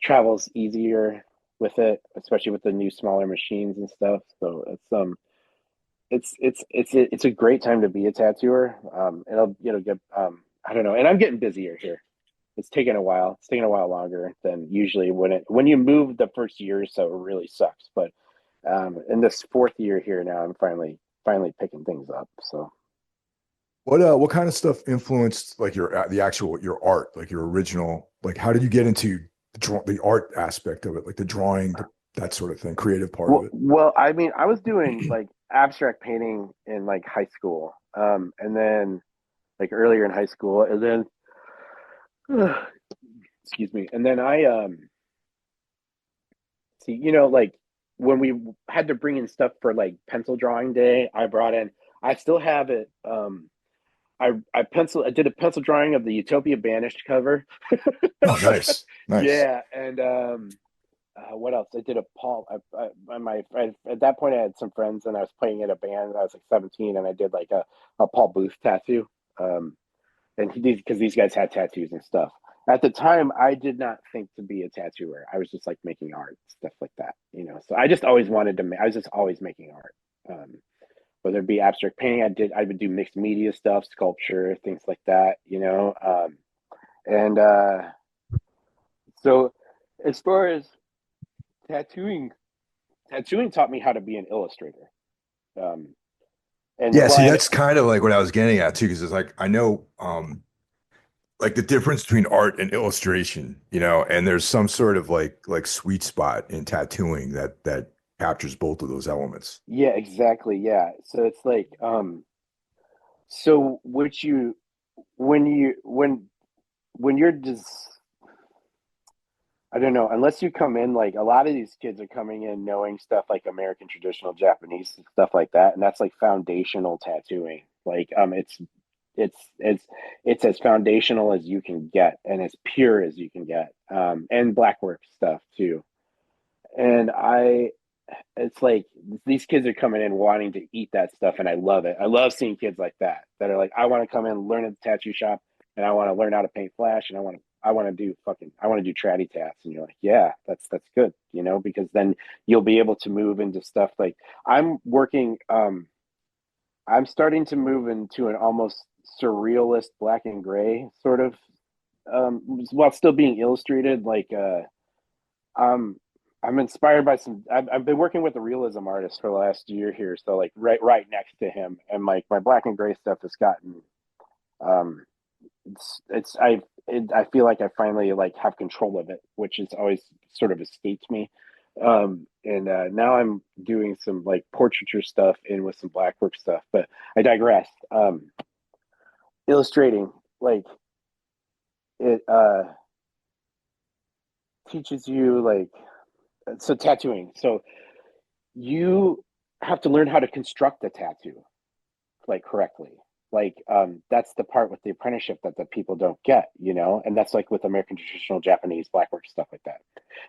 Travels easier with it, especially with the new smaller machines and stuff. So it's a great time to be a tattooer. It'll get I don't know, and I'm getting busier here. It's taking a while. It's taking a while longer than usually when you move the first year or so, it really sucks. But in this fourth year here now, I'm finally picking things up. So What kind of stuff influenced like the actual your art, like your original, like how did you get into the art aspect of it, like the drawing, that sort of thing, creative part of well, I mean, I was doing like abstract painting in like high school, and then like earlier in high school, and then excuse me, and then I see, like when we had to bring in stuff for like pencil drawing day, I brought in. I still have it. I did a pencil drawing of the Utopia Banished cover. Oh, nice, nice. Yeah, and what else? I did a Paul. At that point I had some friends and I was playing in a band. I was like 17, and I did like a Paul Booth tattoo. And because these guys had tattoos and stuff. At the time, I did not think to be a tattooer. I was just like making art, stuff like that. So I just always wanted to. I was just always making art. Whether it be abstract painting, I would do mixed media stuff, sculpture, things like that. And so as far as tattooing, tattooing taught me how to be an illustrator. Um, and Yeah, well, see, and that's kind of like what I was getting at too, because it's like I know like the difference between art and illustration, and there's some sort of like sweet spot in tattooing that captures both of those elements. yeah, exactly, yeah. So it's like, so what you when you when you're just I don't know, unless you come in like a lot of these kids are coming in knowing stuff like American traditional Japanese and stuff like that, and that's like foundational tattooing. Like it's as foundational as you can get and as pure as you can get. And blackwork stuff too. And it's like these kids are coming in wanting to eat that stuff, and I love it. I love seeing kids like that are like, I want to come in, learn at the tattoo shop, and I want to learn how to paint flash, and I want to do tratty tats, and you're like, yeah, that's good, because then you'll be able to move into stuff like I'm working. I'm starting to move into an almost surrealist black and gray sort of, while still being illustrated. Like um, I'm inspired by I've been working with a realism artist for the last year here, so like right next to him, and like my black and gray stuff has gotten um, I feel like I finally like have control of it, which has always sort of escaped me. And now I'm doing some like portraiture stuff in with some blackwork stuff, but I digress. Illustrating, like it teaches you like so tattooing. So you have to learn how to construct a tattoo like correctly. Like that's the part with the apprenticeship that the people don't get, and that's like with American traditional Japanese blackwork stuff like that.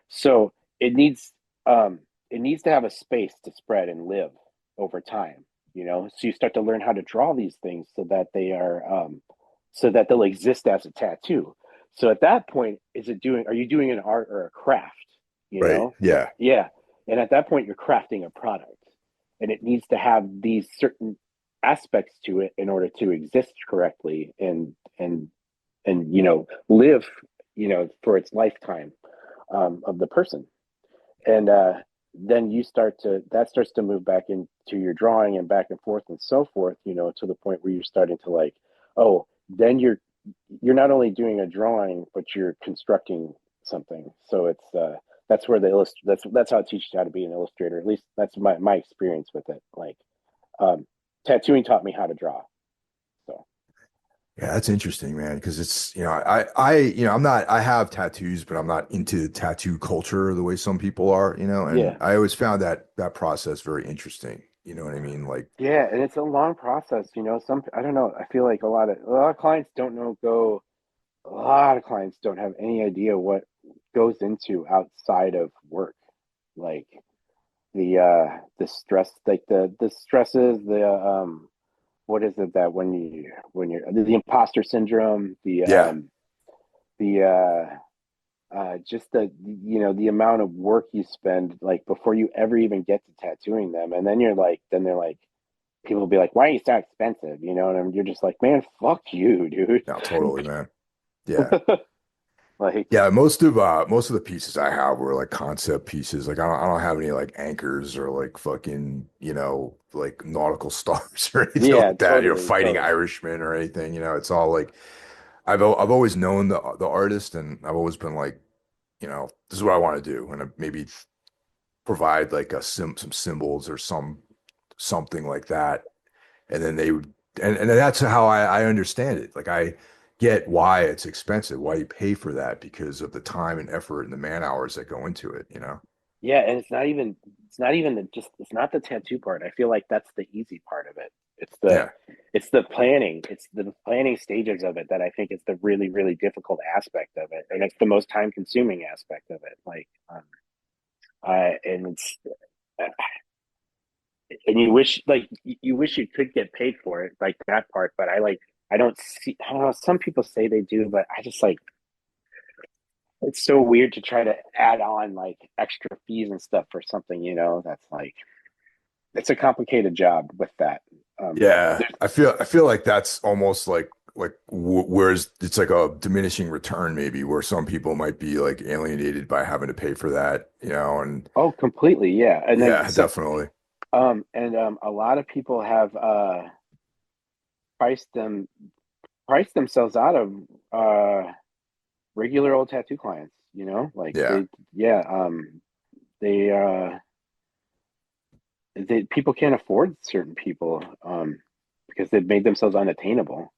So it needs to have a space to spread and live over time, so you start to learn how to draw these things so that so that they'll exist as a tattoo. So at that point, are you doing an art or a craft? Right. Yeah. Yeah. And at that point, you're crafting a product, and it needs to have these certain aspects to it in order to exist correctly and live for its lifetime of the person. And then that starts to move back into your drawing and back and forth and so forth, to the point where you're starting to like, oh, then you're not only doing a drawing, but you're constructing something. So it's that's where that's how it teaches you how to be an illustrator. At least that's my experience with it. Like tattooing taught me how to draw. So Yeah, that's interesting, man. Because it's, I'm not, I have tattoos, but I'm not into tattoo culture the way some people are, and yeah, I always found that process very interesting. You know what I mean? Like, yeah, and it's a long process. Some I don't know. I feel like a lot of clients don't know go. A lot of clients don't have any idea what goes into outside of work, like the stress, like the stresses, what is it that when you're the imposter syndrome, yeah, the just the amount of work you spend like before you ever even get to tattooing them, and then they're like, people will be like, why are you so expensive, and you're just like, man, fuck you, dude. no, totally, man. Yeah. Like, Yeah, most of the pieces I have were like concept pieces. Like I don't have any like anchors or like fucking, like nautical stars or anything yeah, like that, totally, fighting totally. Irishmen or anything, it's all like I've always known the artist, and I've always been like, this is what I want to do, and maybe provide like some symbols or something like that, and then they would, and that's how I understand it. Like I get why it's expensive, why you pay for that because of the time and effort and the man hours that go into it. Yeah, and it's not even it's not the tattoo part. I feel like that's the easy part of it. It's the Yeah. it's the planning. It's the planning stages of it that I think is the really, really difficult aspect of it. And it's the most time consuming aspect of it. Like I and it's and you wish you could get paid for it, like that part, but I don't know, some people say they do, but I just like it's so weird to try to add on like extra fees and stuff for something, that's like it's a complicated job with that. Yeah, There's, I feel like that's almost like whereas it's like a diminishing return maybe where some people might be like alienated by having to pay for that, and oh, completely, yeah. And then yeah, so, definitely. a lot of people have priced them priced themselves out of regular old tattoo clients. Like Yeah. yeah, they people can't afford certain people because they've made themselves unattainable.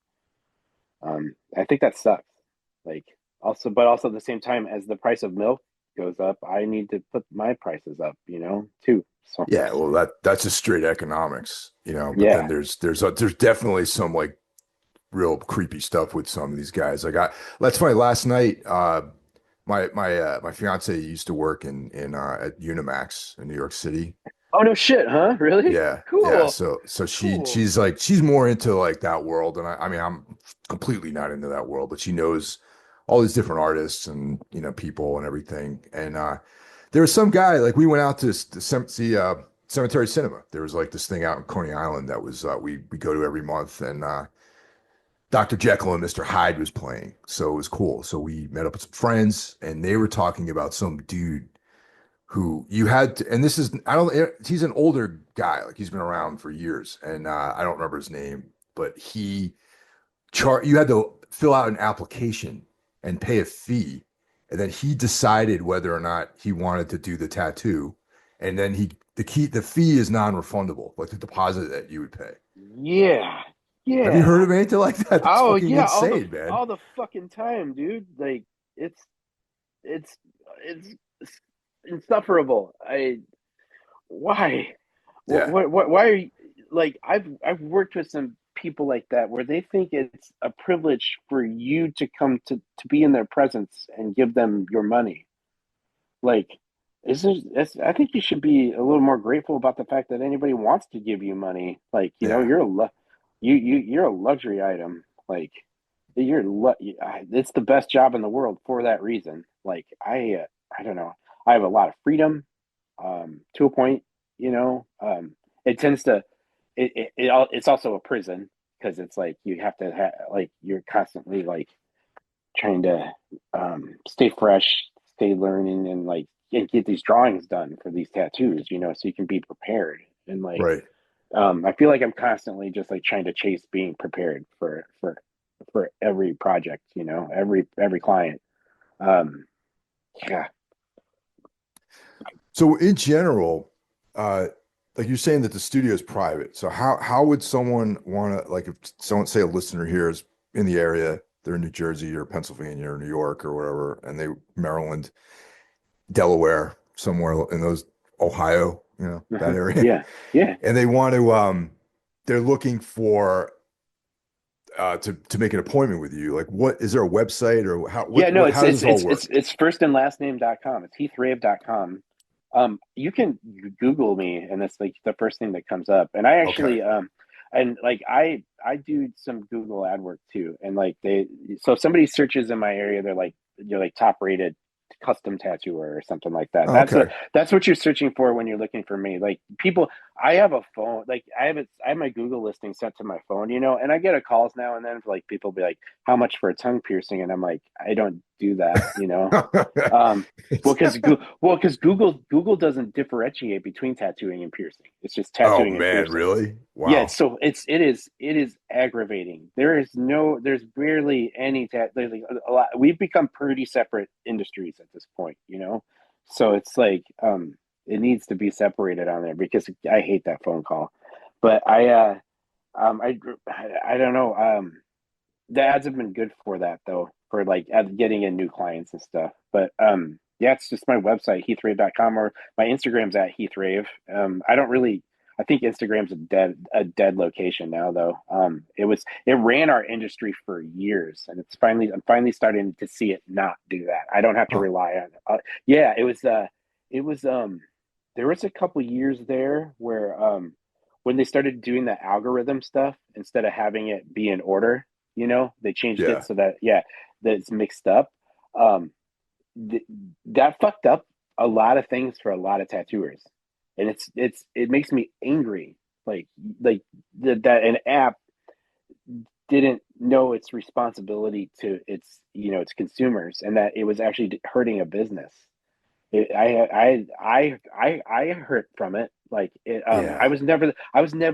I think that sucks. Like but also at the same time, as the price of milk goes up, I need to put my prices up, too. So Yeah, well that's just straight economics, but then yeah. there's definitely some like real creepy stuff with some of these guys. Like that's funny. Last night, my fiance used to work in at Unimax in New York City. Oh, no shit, huh? Really? Yeah, yeah. Cool. So Cool. she's more into like that world, and I mean I'm completely not into that world, but she knows all these different artists and people and everything. And there was some guy like we went out to see Cemetery Cinema. There was like this thing out in Coney Island that was we go to every month, and Dr. Jekyll and Mr. Hyde was playing, so it was cool. So we met up with some friends, and they were talking about some dude who you had to, and this is I don't he's an older guy, like he's been around for years, and I don't remember his name, but you had to fill out an application and pay a fee, and then he decided whether or not he wanted to do the tattoo, and then the fee is non-refundable, like the deposit that you would pay. Yeah. Have you Yeah. heard of anything like that? That's Oh fucking yeah, insane, man. all the fucking time, dude. Like it's it's it's insufferable. Why? Yeah, Why are you like I've worked with some people like that where they think it's a privilege for you to come to be in their presence and give them your money. Like, I think you should be a little more grateful about the fact that anybody wants to give you money. Like, yeah. you're a luxury item. Like, it's the best job in the world for that reason. Like, I don't know. I have a lot of freedom, to a point. It tends to it's also a prison because it's like you have to like you're constantly like trying to stay fresh, stay learning, and like and get these drawings done for these tattoos, so you can be prepared. And like, Right. I feel like I'm constantly just like trying to chase being prepared for every project, every client. Um, yeah, So in general, uh, like you're saying that the studio is private. So how would someone want to, like, if someone, say a listener here is in the area, they're in New Jersey or Pennsylvania or New York or whatever, and they Maryland, Delaware, somewhere in those, Ohio, that area, Yeah, yeah. and they want to they're looking for to make an appointment with you. Like, what is there a website, or Yeah, no, how does this all work? it's firstandlastname.com. It's heathrave.com. You can Google me, and that's like the first thing that comes up. And I Okay. actually and like I do some Google ad work too. And like so if somebody searches in my area, they're like, you're like top rated custom tattooer or something like that. Oh, okay. That's what you're searching for when you're looking for me. Like people, I have a phone, like I have my Google listing set to my phone, and I get a calls now and then for like people be like, how much for a tongue piercing? And I'm like, I don't do that. Well, It's- because Google doesn't differentiate between tattooing and piercing. It's just oh tattooing and man, piercing. really? Yeah, Wow. so it is aggravating. There's barely any there's like a lot. We've become pretty separate industries at this point. So it's like it needs to be separated on there because I hate that phone call. But um I I don't know. The ads have been good for that though, for like getting in new clients and stuff. But yeah, it's just my website, heathrave.com, or my Instagram's at heathrave. I don't really, I think Instagram's a dead location now though. It ran our industry for years, and I'm finally starting to see it not do that. I don't have to Huh. rely on it. Yeah, it was there was a couple years there where when they started doing the algorithm stuff instead of having it be in order, they changed it Yeah. so that, yeah, that it's mixed up. um th- that fucked up a lot of things for a lot of tattooers, and it makes me angry, like that an app didn't know its responsibility to its consumers, and that it was actually hurting a business. I hurt from it. Like Yeah. I was never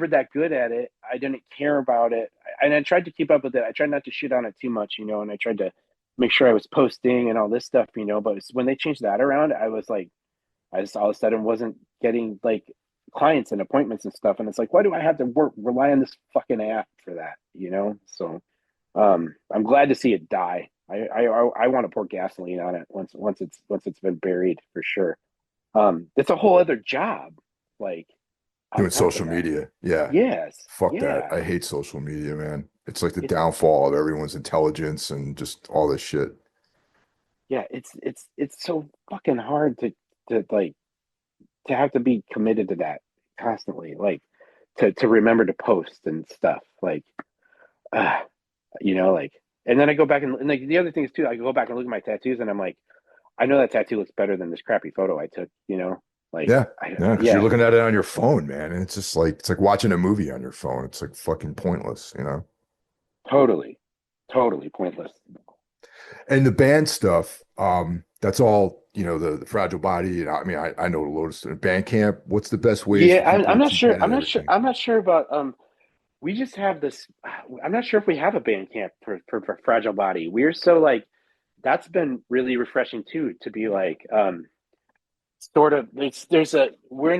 that good at it. I didn't care about it, and I tried to keep up with it. I tried not to shit on it too much, and I tried to make sure I was posting and all this stuff. But when they changed that around, I was like, I just all of a sudden wasn't getting like clients and appointments and stuff, and it's like, why do I have to rely on this fucking app for that? So I'm glad to see it die. I want to pour gasoline on it once it's been buried for sure. It's a whole other job, like on Doing top of social that. media. Yeah. Yes, Fuck that. yeah. I hate social media, man. It's like the It's downfall of everyone's intelligence and just all this shit. yeah. It's so fucking hard to like to have to be committed to that constantly, like to remember to post and stuff, like uh, like. And then I go back and like the other thing is too, I go back and look at my tattoos and I'm like, I know that tattoo looks better than this crappy photo I took. Like Yeah. Yeah, because you're yeah, looking at it on your phone, man. And it's like watching a movie on your phone. It's like fucking pointless. totally, totally pointless. And the band stuff, that's all, the fragile body. And I mean, I know the Lotus band camp. What's the best ways for Yeah, people I'm to not keep sure. getting everything? I'm not sure about. We just have this. I'm not sure if we have a band camp for Fragile Body. We're so like, that's been really refreshing too. To be like, sort of. There's a. We're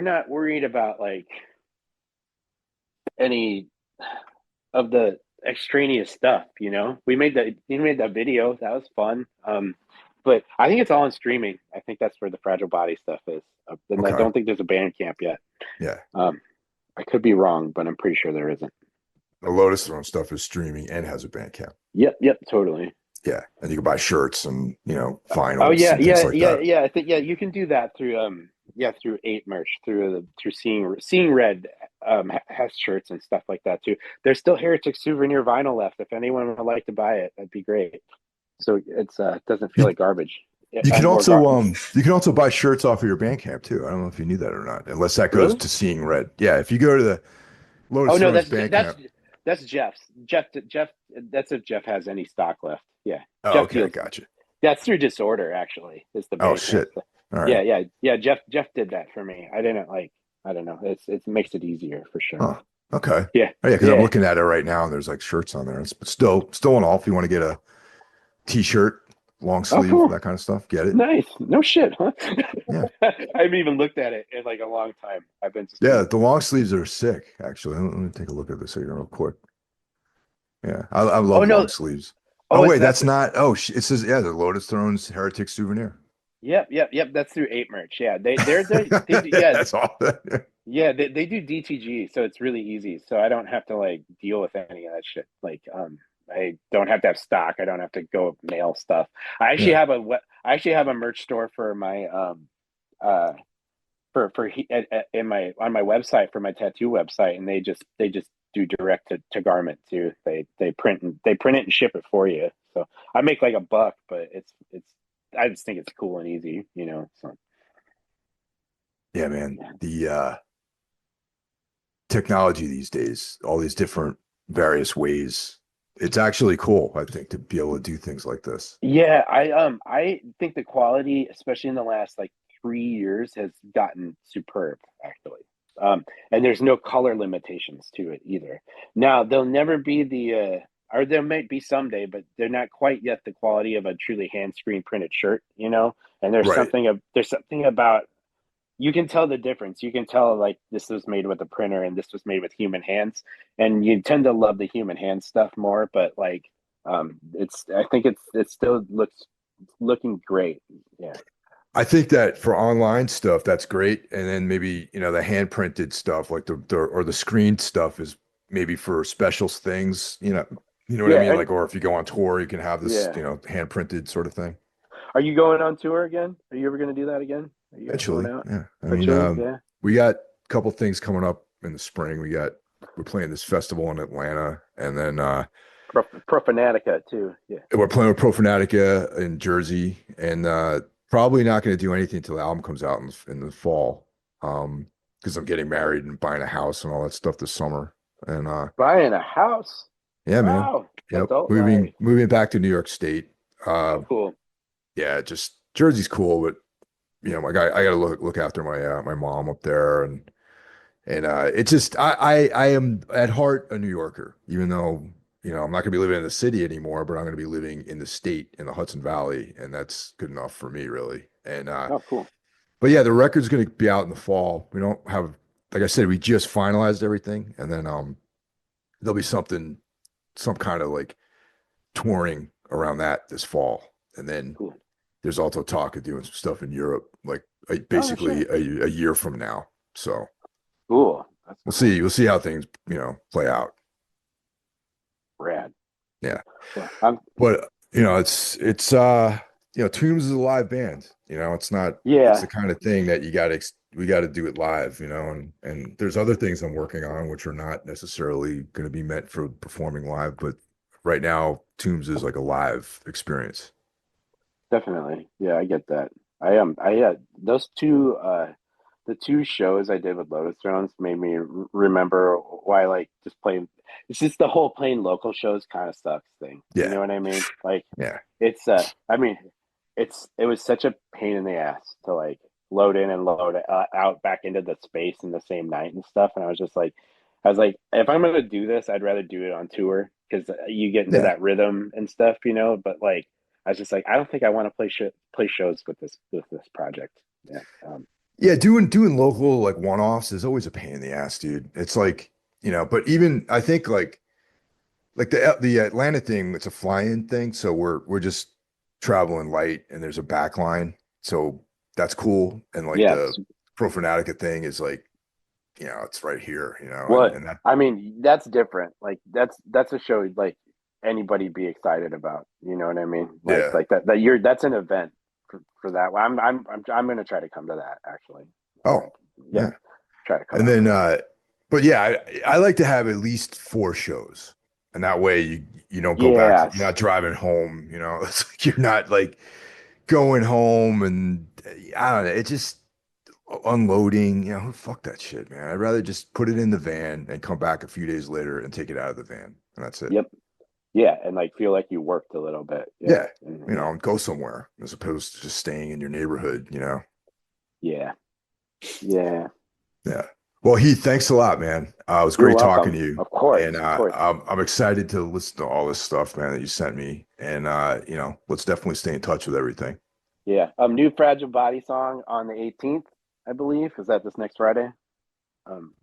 not worried about like any of the extraneous stuff. We made that video. That was fun. But I think it's all on streaming. I think that's where the Fragile Body stuff is. And I Okay. don't think there's a band camp yet. Yeah. Um, I could be wrong, but I'm pretty sure there isn't. The Lotus Throne stuff is streaming and has a band camp. Yep, yep, totally. Yeah. And you can buy shirts and, Oh vinyls yeah, and things yeah, like yeah, that. yeah. I think you can do that through through Eight Merch, through Seeing Red has shirts and stuff like that too. There's still Heretic Souvenir vinyl left. If anyone would like to buy it, that'd be great. So it doesn't feel You, like garbage. Yeah, you can or also you can also buy shirts off of your Bandcamp too. I don't know if you knew that or not, unless that goes really? to Seeing Red. Yeah, if you go to the Oh Lotus no, Thrones Bandcamp. that's Jeff's. Jeff. That's if Jeff has any stock left. Yeah, Oh, Jeff okay, deals. gotcha. That's through Disorder actually. Is the Oh band camp. shit. All right. Yeah, yeah, yeah. Jeff did that for me. I didn't like. I don't know. It makes it easier for sure. Huh. Okay. Yeah, Oh yeah, because I'm yeah. looking at it right now and there's like shirts on there. It's still in all if you want to get a t-shirt. long Oh, sleeve, cool. that kind of stuff. Get it? Nice. No shit, huh? Yeah. I haven't even looked at it in like a long time. I've been just Yeah, kind the long sleeves are sick, actually. Let me take a look at this here real quick. Yeah, I oh love no. long sleeves. Oh Oh, wait, that's that's not. Oh, it says yeah, the Lotus Thrones Heretic souvenir. yep. That's through 8 merch. Yeah. They do, Yeah, yeah, that's all. yeah, they do DTG, so it's really easy. So I don't have to like deal with any of that shit. Like, I don't have to have stock. I don't have to go mail stuff. Yeah. I actually have a merch store for my uh in my on my website for my tattoo website, and they just do direct to garment too. They print it and ship it for you. So I make like a buck, but it's I just think it's cool and easy, you know. So Yeah, man. yeah. The technology these days, all these different various ways. It's actually cool, I think, to be able to do things like this. Yeah, I think the quality, especially in the last like 3 years, has gotten superb actually. And there's no color limitations to it either. Now there'll never be or there might be someday, but they're not quite yet the quality of a truly hand screen printed shirt, you know. And Right. there's something about you can tell the difference. You can tell like this was made with a printer and this was made with human hands, and you tend to love the human hand stuff more. But like, it's I think it still looking great. Yeah, I think that for online stuff, that's great. And then maybe, the hand printed stuff, like the screened stuff is maybe for special things, you know what I yeah, mean? and Like, or if you go on tour, you can have this, yeah. hand printed sort of thing. Are you going on tour again? Are you ever going to do that again? Are you guys going Eventually. out Yeah. I mean, eventually? Yeah, we got a couple things coming up in the spring. We're playing this festival in Atlanta, and then Pro Fanatica too. Yeah. we're playing with Pro Fanatica in Jersey, and probably not going to do anything until the album comes out in the fall. Because I'm getting married and buying a house and all that stuff this summer. And Buying a house. yeah, man. Wow, Yep. adult life. Moving back to New York State. Oh, cool. Yeah, just Jersey's cool, but I got to look after my mom up there, and it's just I am at heart a New Yorker, even though I'm not going to be living in the city anymore, but I'm going to be living in the state in the Hudson Valley, and that's good enough for me, really. And Oh, cool. but yeah, the record's going to be out in the fall. We don't have, like I said, we just finalized everything, and then there'll be some kind of like touring around that this fall, and then Cool. there's also talk of doing some stuff in Europe, like Oh, no shit. basically a year from now. So Cool. That's we'll cool. see. We'll see how things, play out. Rad. Yeah. Well, I'm But Tombs is a live band. It's yeah, the kind of thing that we got to do it live, and there's other things I'm working on which are not necessarily going to be meant for performing live, but right now Tombs is like a live experience. definitely. Yeah, I get that. I those two the two shows I did with Lotus Thrones made me remember why like just playing it's just the whole playing local shows kind of sucks thing. You Yeah. know what I mean? Like Yeah. it's I mean it was such a pain in the ass to like load in and load out back into the space in the same night and stuff, and I was like if I'm gonna do this I'd rather do it on tour because you get into Yeah. that rhythm and stuff, you know. But like I was just like I don't think I want to play shows with this project. Yeah. Yeah, doing local like one-offs is always a pain in the ass, dude. It's like, but even I think like the Atlanta thing, it's a fly-in thing, so we're just traveling light and there's a back line. So that's cool. And like the Yes. Pro Fanatica thing is like, it's right here, Well, and that I mean, that's different. Like that's a show like anybody be excited about. You know what I mean? yeah. Like that's an event for that. I'm gonna try to come to that actually. Oh, Yeah, yeah. try to come And out. then but yeah, I like to have at least 4 shows. And that way you don't go back, you're Yes. not driving home, it's like you're not like going home and I don't know, it just unloading, fuck that shit, man. I'd rather just put it in the van and come back a few days later and take it out of the van. And that's it. Yep. Yeah, and like feel like you worked a little bit. Yeah. Yeah. Yeah. And go somewhere as opposed to just staying in your neighborhood. Yeah. Yeah. Yeah. Well, Heath, thanks a lot, man. It was You're great talking welcome. to you, Of course, and of course. I'm excited to listen to all this stuff, man, that you sent me. And let's definitely stay in touch with everything. Yeah. New Fragile Body song on the 18th, I believe. Is that this next Friday? Um,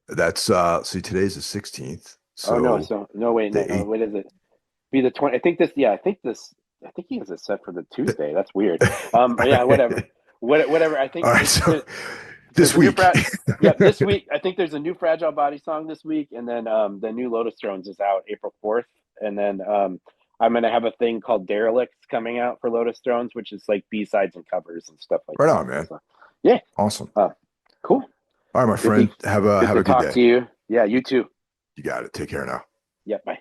That's see, today's the 16th, oh no, so so no, wait, no, the eight. what is it? Be the 20. I think this. Yeah, I think he has it set for the Tuesday. That's weird. Yeah, whatever. Whatever. I All think right, so there's this a new week. Yeah, this week. I think there's a new Fragile Body song this week, and then the new Lotus Thrones is out April 4th, and then I'm gonna have a thing called Derelicts coming out for Lotus Thrones, which is like B-sides and covers and stuff like Right that. on, man. So yeah, Awesome. uh, cool. All right, my Good to friend. Have a good have to a good talk day. to you. Yeah, you too. You got it. Take care now. Yeah, bye.